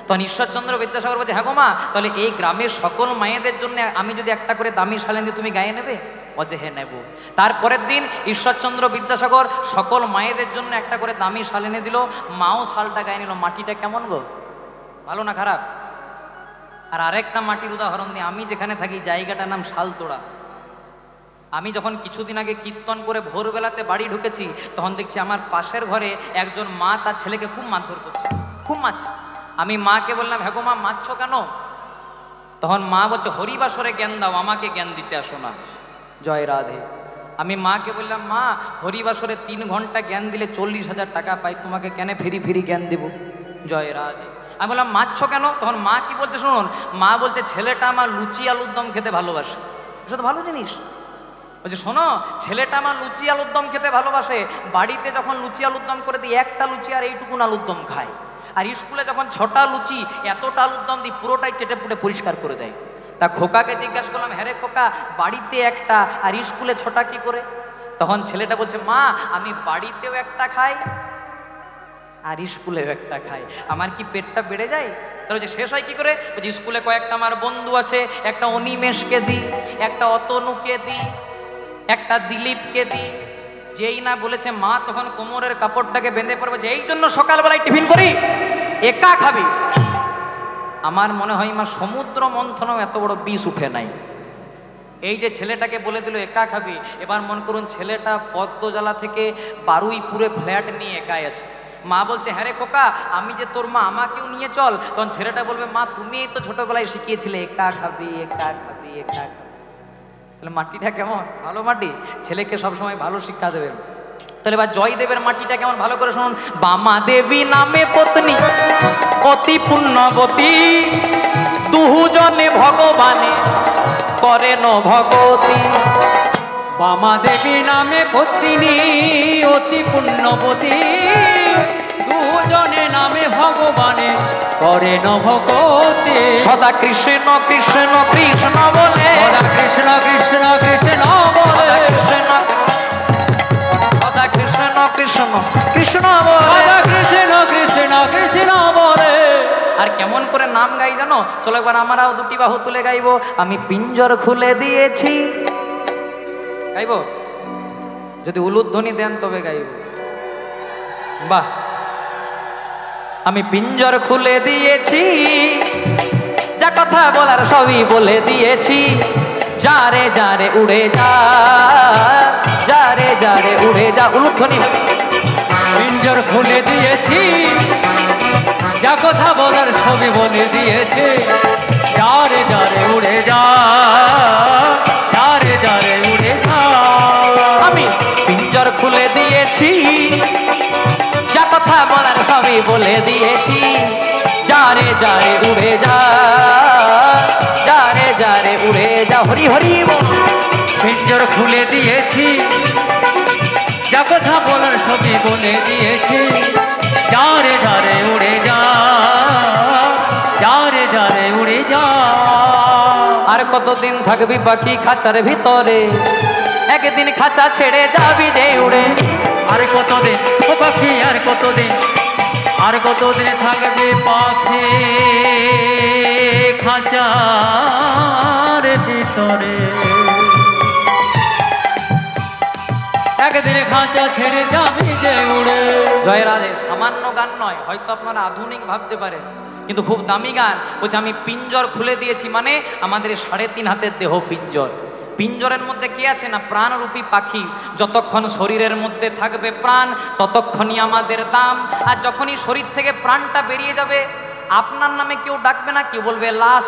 তখন ঈশ্বরচন্দ্র বিদ্যাসাগর বলছে হ্যাঁ গো মা, তাহলে এই গ্রামের সকল মায়েদের জন্য আমি যদি একটা করে দামি শাল এনে দিই, তুমি গায়ে নেবে? বলছে হ্যাঁ নেব। তারপরের দিন ঈশ্বরচন্দ্র বিদ্যাসাগর সকল মায়েদের জন্য একটা করে দামি শাল এনে দিল, মাও শালটা গায়ে নিল। মাটিটা কেমন গো? ভালো না খারাপ? আর আরেকটা মাটির উদাহরণ দিই। আমি যেখানে থাকি জায়গাটার নাম শালতোড়া। আমি যখন কিছুদিন আগে কীর্তন করে ভোরবেলাতে বাড়ি ঢুকেছি, তখন দেখছি আমার পাশের ঘরে একজন মা তার ছেলেকে খুব মারধর করছে, খুব মারছে। আমি মাকে বললাম, হ্যাঁ গো মা, মারছো কেন? তখন মা বলছে, হরিবাসরে জ্ঞান দাও, আমাকে জ্ঞান দিতে আসো না। জয় রাধে। আমি মাকে বললাম, মা হরিবাসরে 3 ঘন্টা জ্ঞান দিলে 40,000 টাকা পাই, তোমাকে কেন ফ্রি ফ্রি জ্ঞান দেব? জয় রাধে। আমি বললাম, মারছো কেন? তখন মা কি বলছে শুনুন, মা বলছে, ছেলেটা আমার লুচি আলুর দম খেতে ভালোবাসে। এটা তো ভালো জিনিস। বলছে, শোনো, ছেলেটা আমার লুচি আলুর দম খেতে ভালোবাসে, বাড়িতে যখন লুচি আলুর দম করে দিই, একটা লুচি আর এইটুকুন আলুর দম খায়, আর স্কুলে যখন 6টা লুচি এতটা আলুর দম দিই, পুরোটাই চেটে পুটে পরিষ্কার করে দেয়। তা খোকাকে জিজ্ঞাসা করলাম, হ্যাঁ রে খোকা, বাড়িতে একটা আর স্কুলে 6টা কি করে? তখন ছেলেটা বলছে, মা আমি বাড়িতেও একটা খাই আর স্কুলেও একটা খাই, আমার কি পেটটা বেড়ে যায়? তাহলে যে শেষ হয় কি করে? বলছি, স্কুলে কয়েকটা আমার বন্ধু আছে, একটা অনিমেষকে দিই, একটা অতনুকে দিই, একটা দিলীপকে দিই। যেই না বলেছে মা, তখন কোমরের কাপড়টাকে বেঁধে পড়বে, যে এই জন্য সকালবেলায় টিফিন করি, একা খাবি। আমার মনে হয় মা সমুদ্র মন্থনও এত বড় বিষ উঠে নাই। এই যে ছেলেটাকে বলে দিল একা খাবি, এবার মনে করুন ছেলেটা পদ্মজালা থেকে বারুইপুরে ফ্ল্যাট নিয়ে একাই আছে। মা বলছে, হ্যাঁ রে খোকা, আমি যে তোর মা, আমাকেও নিয়ে চল। তখন ছেলেটা বলবে, মা তুমিই তো ছোটবেলায় শিখিয়েছিলে একা খাবি, একা খাবি, একা খাবি। তাহলে মাটিটা কেমন? ভালো মাটি। ছেলেকে সবসময় ভালো শিক্ষা দেবেন। তাহলে এবার জয়দেবের মাটিটা কেমন ভালো করে শুনুন। বামা দেবী নামে পত্নী, অতি পুণ্যবতী, দুজনে ভগবানে করেন ভগতি। বামা দেবী নামে পত্নী, অতি পুণ্যবতী, দুজনে নামে ভগবানে করেন ভগতি। সদা কৃষ্ণ কৃষ্ণ কৃষ্ণ বলে, সদা কৃষ্ণ কৃষ্ণ কৃষ্ণ বলে, সদা কৃষ্ণ কৃষ্ণ কৃষ্ণ বলে, সদা কৃষ্ণ কৃষ্ণ কৃষ্ণ বলে। আর কেমন করে নাম গাই জানো? চলো একবার আমরাও দুটি বাহু তুলে গাইবো। আমি পিঞ্জর খুলে দিয়েছি, গাইবো? যদি উলুধ্বনি দেন তবে গাইব। বাহ। আমি পিঞ্জর খুলে দিয়েছি, যা কথা বলার সবই বলে দিয়েছি। যারে যারে উড়ে যা, যারে যারে উড়ে যা। উলুধ্বনি হবে। পিঞ্জর খুলে দিয়েছি, যা কথা বলার সবই বলে দিয়েছে। যারে যারে উড়ে যা, যারে যারে উড়ে যা। আমি পিঞ্জর খুলে দিয়েছি, যা কথা বলার সবই বলে দিয়েছি। যারে যারে উড়ে যা, যারে যারে উড়ে যা। হরি হরি বল। পিঞ্জর খুলে দিয়েছি, যা কথা বলার সবই বলে দিয়েছি। যারে যারে উড়ে যা, যারে যারে উড়ে যা। আর কতদিন থাকবি পাখি খাঁচার ভিতরে, একদিন খাঁচা ছেড়ে যাবি যে উড়ে। আর কতদিন ও পাখি, আর কতদিন, আর কতদিন থাকবে পাখি খাঁচার ভিতরে। একদিন খাঁচা ছেড়ে যাবি যে উড়ে। জয় রাধে। সামান্য গান নয়, হয়তো আপনারা আধুনিক ভাবতে পারেন, কিন্তু খুব দামি গান। বলছে আমি পিঞ্জর খুলে দিয়েছি, মানে আমাদের 3.5 হাতের দেহ পিঞ্জর। পিঞ্জরের মধ্যে কি আছে না? প্রাণরূপী পাখি। যতক্ষণ শরীরের মধ্যে থাকবে প্রাণ, ততক্ষণই আমাদের দাম। আর যখনই শরীর থেকে প্রাণটা বেরিয়ে যাবে, আপনার নামে কেউ ডাকবে না, কেউ বলবে লাশ,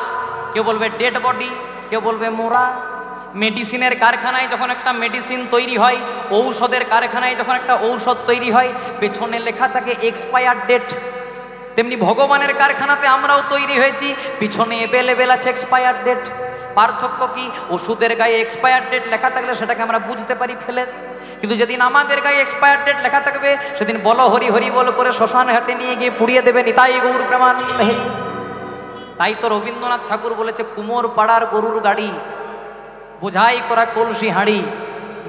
কেউ বলবে ডেড বডি, কেউ বলবে মোরা। মেডিসিনের কারখানায় যখন একটা মেডিসিন তৈরি হয়, ঔষধের কারখানায় যখন একটা ঔষধ তৈরি হয়, পেছনে লেখা থাকে এক্সপায়ার ডেট। তেমনি ভগবানের কারখানাতে আমরাও তৈরি হয়েছি, পিছনে অ্যাভেলেবেল আছে এক্সপায়ার ডেট। পার্থক্য কি? ওষুধের গায়ে এক্সপায়ার ডেট লেখা থাকলে সেটাকে আমরা বুঝতে পারি, ফেলে দিই। কিন্তু যেদিন আমাদের গায়ে এক্সপায়ার ডেট লেখা থাকবে, সেদিন বলো হরি হরি বল করে শ্মশান ঘাটে নিয়ে গিয়ে পুড়িয়ে দেবে। নিতাই গৌর প্রেমানন্দে। তাই তো রবীন্দ্রনাথ ঠাকুর বলেছে, কুমোর পাড়ার গরুর গাড়ি, বোঝাই করা কলসি হাঁড়ি,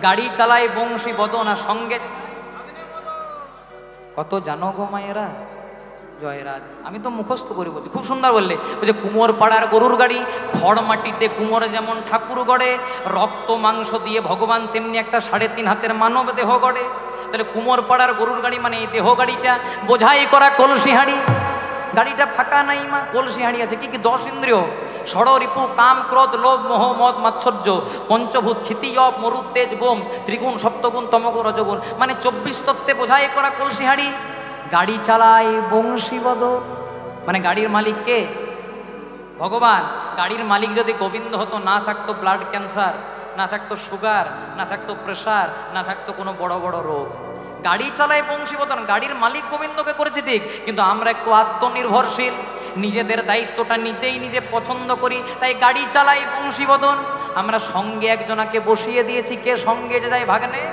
গাড়ি চালায় বংশী বদনা সঙ্গে। কত জানো গো মায়েরা? জয়রাজ। আমি তো মুখস্থ করে বলছি, খুব সুন্দর বললে। বলছে কুমোর পাড়ার গরুর গাড়ি, খড় মাটিতে কুমোর যেমন ঠাকুর গড়ে, রক্ত মাংস দিয়ে ভগবান তেমনি একটা 3.5 হাতের মানব দেহ গড়ে। তাহলে কুমোর পাড়ার গরুর গাড়ি মানে এই দেহ গাড়িটা, বোঝাই করা কলসি হাঁড়ি। গাড়িটা ফাঁকা নাই মা, কলসি হাঁড়ি আছে। কি কি 10 ইন্দ্রিয়, ষড় রিপু কাম ক্রোধ লোভ মোহ মদ মাৎসর্য, পঞ্চভূত ক্ষিতি অপ মরু তেজ গোম, ত্রিগুণ সপ্তগুণ তমগুণ রজগুণ, মানে 24 তত্ত্বে বোঝাই করা কলসি হাঁড়ি। গাড়ি চালায় বংশীবদর, মানে গাড়ির মালিক কে? ভগবান। গাড়ির মালিক যদি গোবিন্দ হতো, না থাকতো ব্লাড ক্যান্সার, না থাকতো সুগার, না থাকতো প্রেশার, না থাকতো কোনো বড় বড় রোগ। গাড়ি চালায় বংশীবদন, গাড়ির মালিক গোবিন্দকে করেছে ঠিক, কিন্তু আমরা একটু আত্মনির্ভরশীল, নিজেদের দায়িত্বটা নিতেই নিজে পছন্দ করি, তাই গাড়ি চালাই বংশীবদন। আমরা সঙ্গে একজনাকে বসিয়ে দিয়েছি, কে সঙ্গে যে যায় ভাগনে?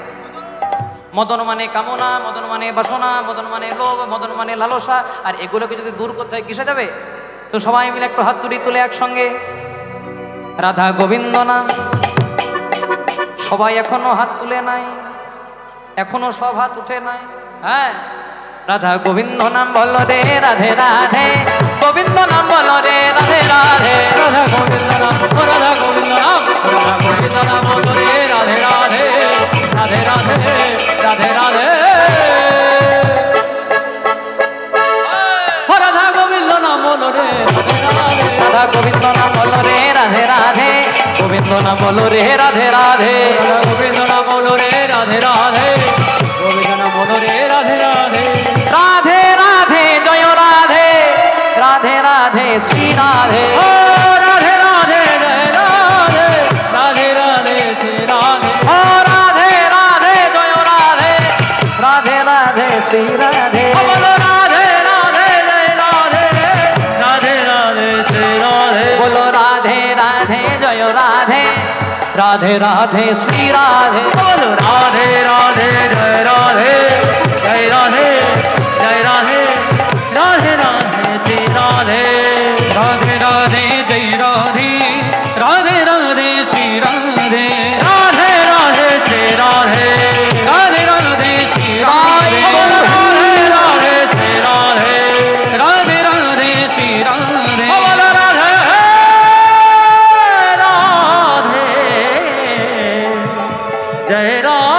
মদন মানে কামনা, মদন মানে বাসনা, মদন মানে লোভ, মদন মানে লালসা। আর এগুলোকে যদি দূর করতে হয় কিসে যাবে? তো সবাই মিলে একটু হাত তুলে একসঙ্গে রাধা গোবিন্দ নাম। সবাই এখনো হাত তুলে নাই, এখনো সব হাত উঠে নাই। হ্যাঁ, রাধা গোবিন্দ নাম বলো রে রাধে রাধে, গোবিন্দ নাম বলো রে রাধে রাধে, রাধা গোবিন্দ নাম, ও রাধা গোবিন্দ নাম, রাধা গোবিন্দ নাম বলো রে রাধে রাধে, রাধে রাধে, রাধে রাধে। ও রাধা গোবিন্দ নাম বলো রে রাধে রাধে, রাধা গোবিন্দ নাম বলো রে রাধে রাধে, গোবিন্দ নাম বলো রে রাধে রাধে, রাধা গোবিন্দ নাম বলো রে রাধে রাধে, গোবিন্দ নাম বলো রে রাধে রাধে। রাধে রাধে জয় রাধে, রাধে রাধে শ্রী রাধে। ও রাধে রাধে জয় রাধে, রাধে রাধে শ্রী রাধে। ও রাধে রাধে জয় রাধে, রাধে রাধে শ্রী রাধে। ও বলো রাধে রাধে জয় রাধে, রাধে রাধে শ্রী রাধে। বলো রাধে রাধে জয় রাধে, রাধে রাধে শ্রী রাধে। বলো রাধে রাধে জয় রাধে, জয় রাধে, জয় রাধে, রাধে রাধে শ্রী রাধে। राधे राधे जय राधे, राधे राधे श्री राधे, राधे राधे श्री राधे, राधे राधे श्री राधे, बोलो राधे राधे श्री राधे, राधे राधे श्री राधे, बोलो राधे राधे जय राधे।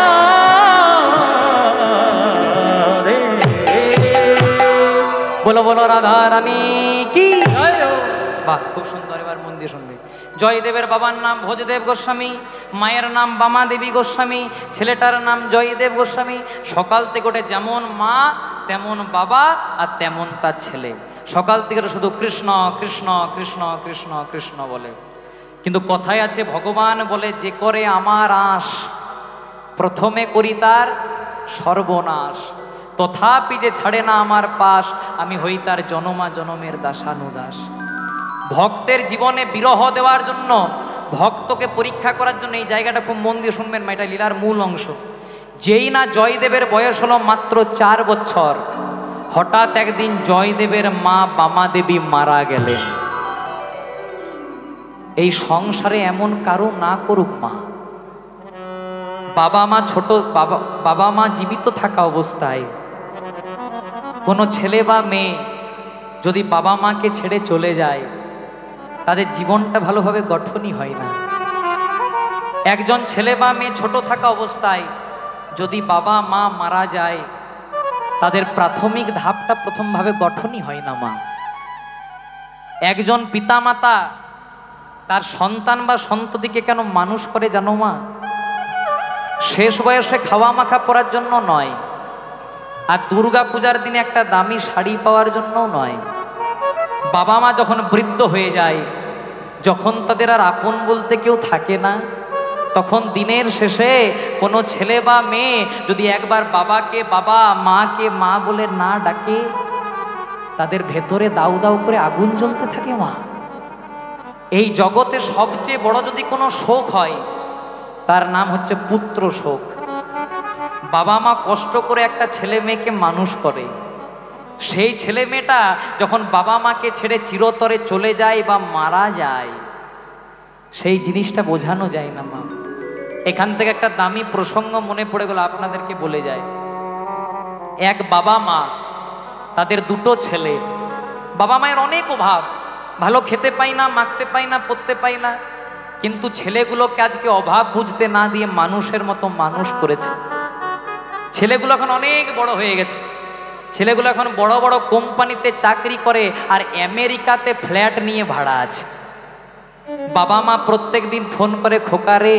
বলো বলো রাধা রানী কি। जय हो। বাহ, খুব সুন্দর। এবার মন দিয়ে শুনবে। জয়দেবের বাবার নাম ভোজদেব গোস্বামী, মায়ের নাম বামা দেবী গোস্বামী, ছেলেটার নাম জয়দেব গোস্বামী। সকাল থেকে ওঠে যেমন মা তেমন বাবা আর তেমন তার ছেলে। সকাল থেকে শুধু কৃষ্ণ কৃষ্ণ কৃষ্ণ কৃষ্ণ কৃষ্ণ বলে। কিন্তু কথায় আছে, ভগবান বলে যে করে আমার আশ, প্রথমে করি তার সর্বনাশ। তথাপি যে ছাড়ে না আমার পাশ, আমি হই তার জনমা জনমের দাসানুদাস। ভক্তের জীবনে বিরহ দেওয়ার জন্য, ভক্তকে পরীক্ষা করার জন্য এই জায়গাটা খুব মন দিয়ে শুনবেন, এটা লীলার মূল অংশ। যেই না জয়দেবের বয়স হলো মাত্র 4 বছর, হঠাৎ একদিন জয়দেবের মা বামা দেবী মারা গেলেন। এই সংসারে এমন কারো না করুক মা। বাবা মা ছোট, বাবা মা জীবিত থাকা অবস্থায় কোনো ছেলে বা মেয়ে যদি বাবা মাকে ছেড়ে চলে যায়, তাদের জীবনটা ভালোভাবে গঠনই হয় না। একজন ছেলে বা মেয়ে ছোট থাকা অবস্থায় যদি বাবা মা মারা যায়, তাদের প্রাথমিক ধাপটা প্রথমভাবে গঠনই হয় না মা। একজন পিতামাতা তার সন্তান বা সন্ততিকে কেন মানুষ করে জানো মা? শেষ বয়সে খাওয়া মাখা পরার জন্য নয়, আর দুর্গা পূজার দিনে একটা দামি শাড়ি পাওয়ার জন্যও নয়। বাবা মা যখন বৃদ্ধ হয়ে যায়, যখন তাদের আর আপন বলতে কেউ থাকে না, তখন দিনের শেষে কোনো ছেলে বা মেয়ে যদি একবার বাবাকে বাবা মাকে মা বলে না ডাকে, তাদের ভেতরে দাউ দাউ করে আগুন জ্বলতে থাকে মা। এই জগতে সবচেয়ে বড় যদি কোনো শোক হয়, তার নাম হচ্ছে পুত্র শোক। বাবা মা কষ্ট করে একটা ছেলে মেয়েকে মানুষ করে, সেই ছেলে মেয়েটা যখন বাবা মাকে ছেড়ে চিরতরে চলে যায় বা মারা যায়, সেই জিনিসটা বোঝানো যায় না মা। এখান থেকে একটা দামি প্রসঙ্গ মনে পড়ে গেল, আপনাদেরকে বলে যায়। এক বাবা মা, তাদের 2টো ছেলে। বাবা মায়ের অনেক অভাব, ভালো খেতে পাই না, মাখতে পাই না, পরতে পাই না, কিন্তু ছেলেগুলোকে আজকে অভাব বুঝতে না দিয়ে মানুষের মতো মানুষ করেছে। ছেলেগুলো এখন অনেক বড় হয়ে গেছে। ছেলেগুলো এখন বড় বড় কোম্পানিতে চাকরি করে আর আমেরিকাতে ফ্ল্যাট নিয়ে ভাড়া আছে। বাবা মা প্রত্যেক দিন ফোন করে, খোকা রে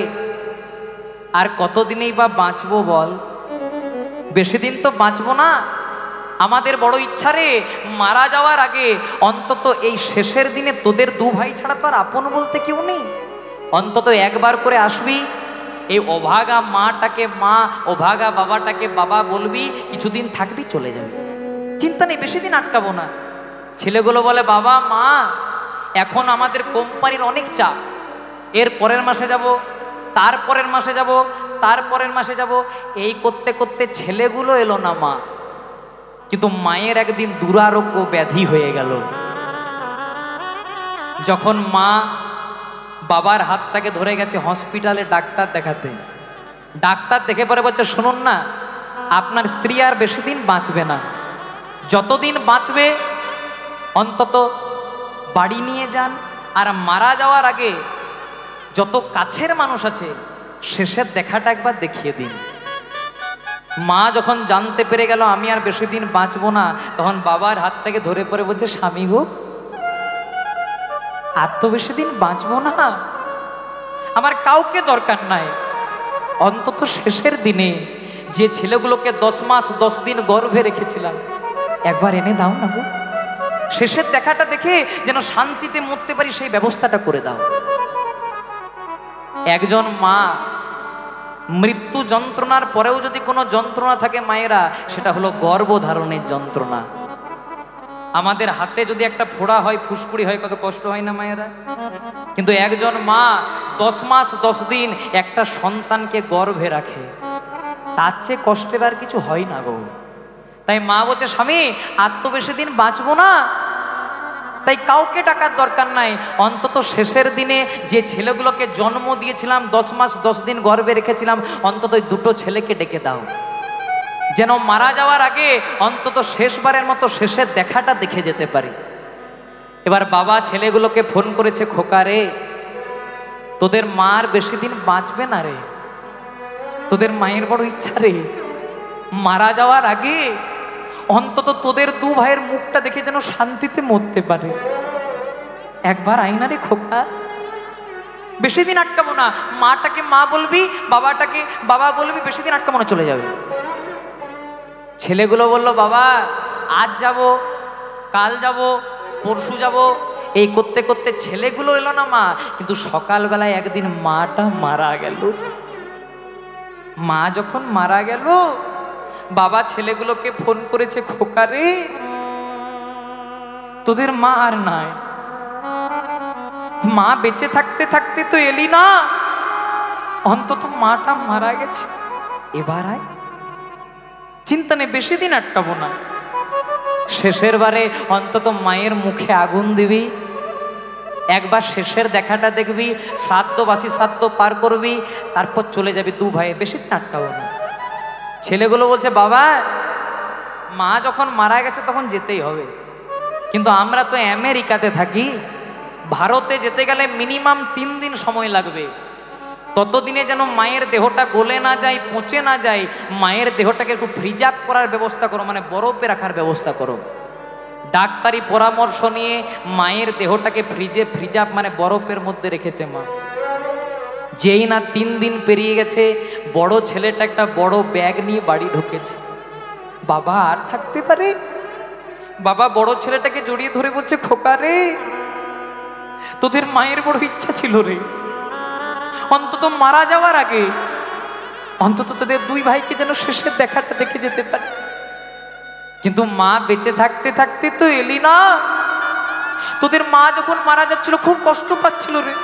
আর কতদিনেই বা বাঁচবো বল, বেশি দিন তো বাঁচবো না, আমাদের বড় ইচ্ছা রে মারা যাওয়ার আগে অন্তত এই শেষের দিনে তোদের দু ভাই ছাড়া তো আর আপন বলতে কেউ নেই, অন্তত একবার করে আসবি, এই অভাগা মাটাকে মা, অভাগা বাবাটাকে বাবা বলবি, কিছুদিন থাকবি চলে যাবি, চিন্তা নেই, বেশি দিন আটকাবো না। ছেলেগুলো বলে, বাবা মা এখন আমাদের কোম্পানির অনেক চাপ, এর পরের মাসে যাব, তারপরের মাসে যাব, তারপরের মাসে যাব, এই করতে করতে ছেলেগুলো এলো না মা। কিন্তু মায়ের একদিন দুরারোগ্য ব্যাধি হয়ে গেল। যখন মা বাবার হাতটাকে ধরে গেছে হসপিটালে ডাক্তার দেখাতে, ডাক্তার দেখে পরে বলছে, শুনুন না, আপনার স্ত্রী আর বেশি দিন বাঁচবে না, যতদিন বাঁচবে অন্তত বাড়ি নিয়ে যান, আর মারা যাওয়ার আগে যত কাছের মানুষ আছে শেষের দেখাটা একবার দেখিয়ে দিন। মা যখন জানতে পেরে গেল আমি আর বেশি দিন বাঁচবো না, তখন বাবার হাতটাকে ধরে পড়ে বলছে, স্বামী গো আর তো বেশি দিন বাঁচবো না, আমার কাউকে দরকার নাই, অন্তত শেষের দিনে যে ছেলেগুলোকে 10 মাস 10 দিন গর্ভে রেখেছিলাম একবার এনে দাও না গো, শেষের দেখাটা দেখে যেন শান্তিতে মরতে পারি সেই ব্যবস্থাটা করে দাও। একজন মা মৃত্যু যন্ত্রণার পরেও যদি কোনো যন্ত্রণা থাকে মায়েরা, সেটা হলো গর্ভধারণের যন্ত্রণা। আমাদের হাতে যদি একটা ফোড়া হয়, ফুসকুড়ি হয়, কত কষ্ট হয় না মায়েরা? কিন্তু একজন মা 10 মাস 10 দিন একটা সন্তানকে গর্ভে রাখে, তার চেয়ে কষ্টের আর কিছু হয় না গো। তাই মা বলছে, স্বামী আর তো বেশি দিন বাঁচবো না, তাই কাউকে টাকার দরকার নাই, অন্তত শেষের দিনে যে ছেলেগুলোকে জন্ম দিয়েছিলাম 10 মাস 10 দিন গর্ভে রেখেছিলাম, অন্তত ওই দুটো ছেলেকে ডেকে দাও, যেন মারা যাওয়ার আগে অন্তত শেষবারের মতো শেষের দেখাটা দেখে যেতে পারি। এবার বাবা ছেলেগুলোকে ফোন করেছে, খোকা রে তোদের মার বেশি দিন বাঁচবে না রে, তোদের মায়ের বড় ইচ্ছা রে মারা যাওয়ার আগে অন্তত তোদের দু ভাইয়ের মুখটা দেখে যেন শান্তিতে মরতে পারে, একবার আইনা রে খোকা, বেশি দিন আটকাবো না, মাটাকে মা বলবি, বাবাটাকে বাবা বলবি, বেশি দিন আটকাবো না, চলে যাবে। ছেলেগুলো বলল, বাবা আজ যাব, কাল যাব, পরশু যাব, এই করতে করতে ছেলেগুলো এলো না মা। কিন্তু সকালবেলায় একদিন মাটা মারা গেল। মা যখন মারা গেল, বাবা ছেলেগুলোকে ফোন করেছে, খোকা রে তোদের মা আর নাই, মা বেঁচে থাকতে থাকতে তো এলি না, অন্তত মাটা মারা গেছে, এবার আয়, চিন্তা নেই, বেশি দিন আটকাবো না, শেষের বারে অন্তত মায়ের মুখে আগুন দিবি, একবার শেষের দেখাটা দেখবি, শ্রাদ্ধ বাসি শ্রাদ্ধ পার করবি, তারপর চলে যাবি দু ভাই, বেশি দিন আটকাবো না। ছেলেগুলো বলছে, বাবা মা যখন মারা গেছে তখন যেতেই হবে, কিন্তু আমরা তো আমেরিকাতে থাকি, ভারতে যেতে গেলে মিনিমাম 3 দিন সময় লাগবে, ততদিনে যেন মায়ের দেহটা গলে না যায়, পচে না যায়, মায়ের দেহটাকে একটু ফ্রিজ আপ করার ব্যবস্থা করো, মানে বরফে রাখার ব্যবস্থা করো। ডাক্তারি পরামর্শ নিয়ে মায়ের দেহটাকে ফ্রিজ আপ মানে বরফের মধ্যে রেখেছে মা। যেই না 3 দিন পেরিয়ে গেছে, বড় ছেলেটা একটা বড় ব্যাগ নিয়ে বাড়ি ঢুকেছে। বাবা আর থাকতে পারে? বাবা বড় ছেলেটাকে জড়িয়ে ধরে বলছে, খোকা রে তোদের মায়ের বড় ইচ্ছা ছিল রে, অন্তত মারা যাওয়ার আগে অন্তত তোদের দুই ভাইকে যেন শেষের দেখাটা দেখে যেতে পারে, কিন্তু মা বেঁচে থাকতে থাকতে তো এলি না, তোদের মা যখন মারা যাচ্ছিল খুব কষ্ট পাচ্ছিল রে,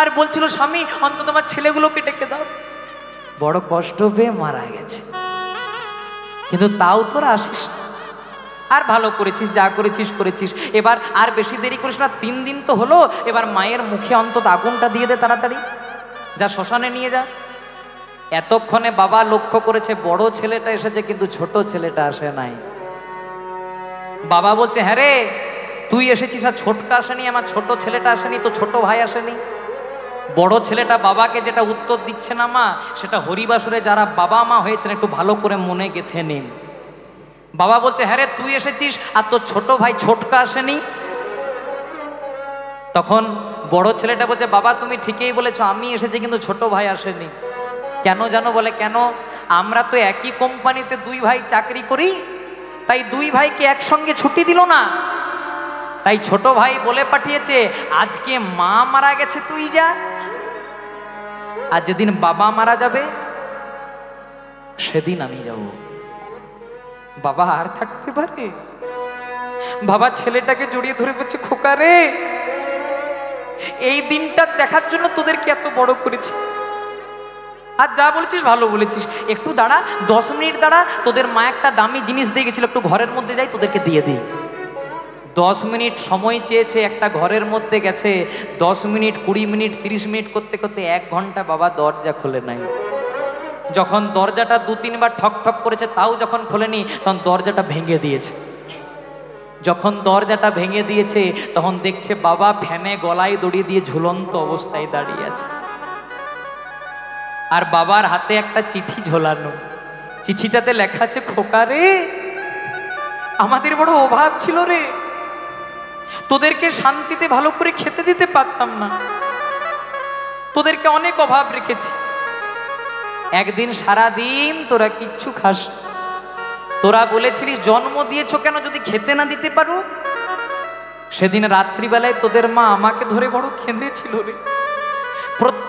আর বলছিল, স্বামী অন্তত আমার ছেলেগুলোকে ডেকে দাও, বড় কষ্ট পেয়ে মারা গেছে, কিন্তু তাও তোরা আসিস না, আর ভালো করেছিস, যা করেছিস করেছিস, এবার আর বেশি দেরি করিস না, 3 দিন তো হলো, এবার মায়ের মুখে অন্তত আগুনটা দিয়ে দে তাড়াতাড়ি, যা শ্মশানে নিয়ে যা। এতক্ষণে বাবা লক্ষ্য করেছে বড় ছেলেটা এসেছে, কিন্তু ছোট ছেলেটা আসে নাই। বাবা বলছে, হ্যাঁ রে তুই এসেছিস, আর ছোটকা আসেনি, আমার ছোট ছেলেটা আসেনি, তো ছোট ভাই আসেনি। বড় ছেলেটা বাবাকে যেটা উত্তর দিচ্ছে না মা, সেটা হরিবাসরে যারা বাবা মা হয়েছেন একটু ভালো করে মনে গেঁথে নিন। বাবা বলছে, হ্যাঁ রে তুই এসেছিস, আর তোর ছোট ভাই ছোটকা আসেনি। তখন বড় ছেলেটা বলছে, বাবা তুমি ঠিকই বলেছো, আমি এসেছি কিন্তু ছোট ভাই আসেনি। কেন জানো? বলে কেন? আমরা তো একই কোম্পানিতে দুই ভাই চাকরি করি, তাই দুই ভাইকে একসঙ্গে ছুটি দিল না, তাই ছোট ভাই বলে পাঠিয়েছে আজকে মা মারা গেছে তুই যা, আর যেদিন বাবা মারা যাবে সেদিন আমি যাব। বাবা আর থাকতে পারে? বাবা ছেলেটাকে জড়িয়ে ধরে বলছে, খোকা রে, এই দিনটা দেখার জন্য তোদেরকে এত বড় করেছি, আর যা বলেছিস ভালো বলেছিস, একটু দাঁড়া, 10 মিনিট দাঁড়া, তোদের মা একটা দামি জিনিস দিয়ে গেছিল, একটু ঘরের মধ্যে যাই তোদেরকে দিয়ে দিই। 10 মিনিট সময় চেয়েছে, একটা ঘরের মধ্যে গেছে, 10 মিনিট 20 মিনিট 30 মিনিট করতে করতে 1 ঘন্টা বাবা দরজা খোলে নাই। যখন দরজাটা 2-3 বার ঠক ঠক করেছে তাও যখন খোলেনি, তখন দরজাটা ভেঙে দিয়েছে। যখন দরজাটা ভেঙে দিয়েছে তখন দেখছে বাবা ফ্যানে গলায় দড়ি দিয়ে ঝুলন্ত অবস্থায় দাঁড়িয়ে আছে, আর বাবার হাতে একটা চিঠি ঝোলানো। চিঠিটাতে লেখা আছে, খোকা রে, আমাদের বড় অভাব ছিল রে, তোদেরকে শান্তিতে ভালো করে খেতে দিতে পারতাম না, তোদেরকে অনেক অভাব রেখেছি, একদিন সারা দিন তোরা কিচ্ছু খাস, তোরা বলেছিলিস জন্ম দিয়েছো কেন যদি খেতে না দিতে পারো, সেদিন রাত্রিবেলায় তোদের মা আমাকে ধরে বড় কেঁদেছিল রে। প্রত্যেক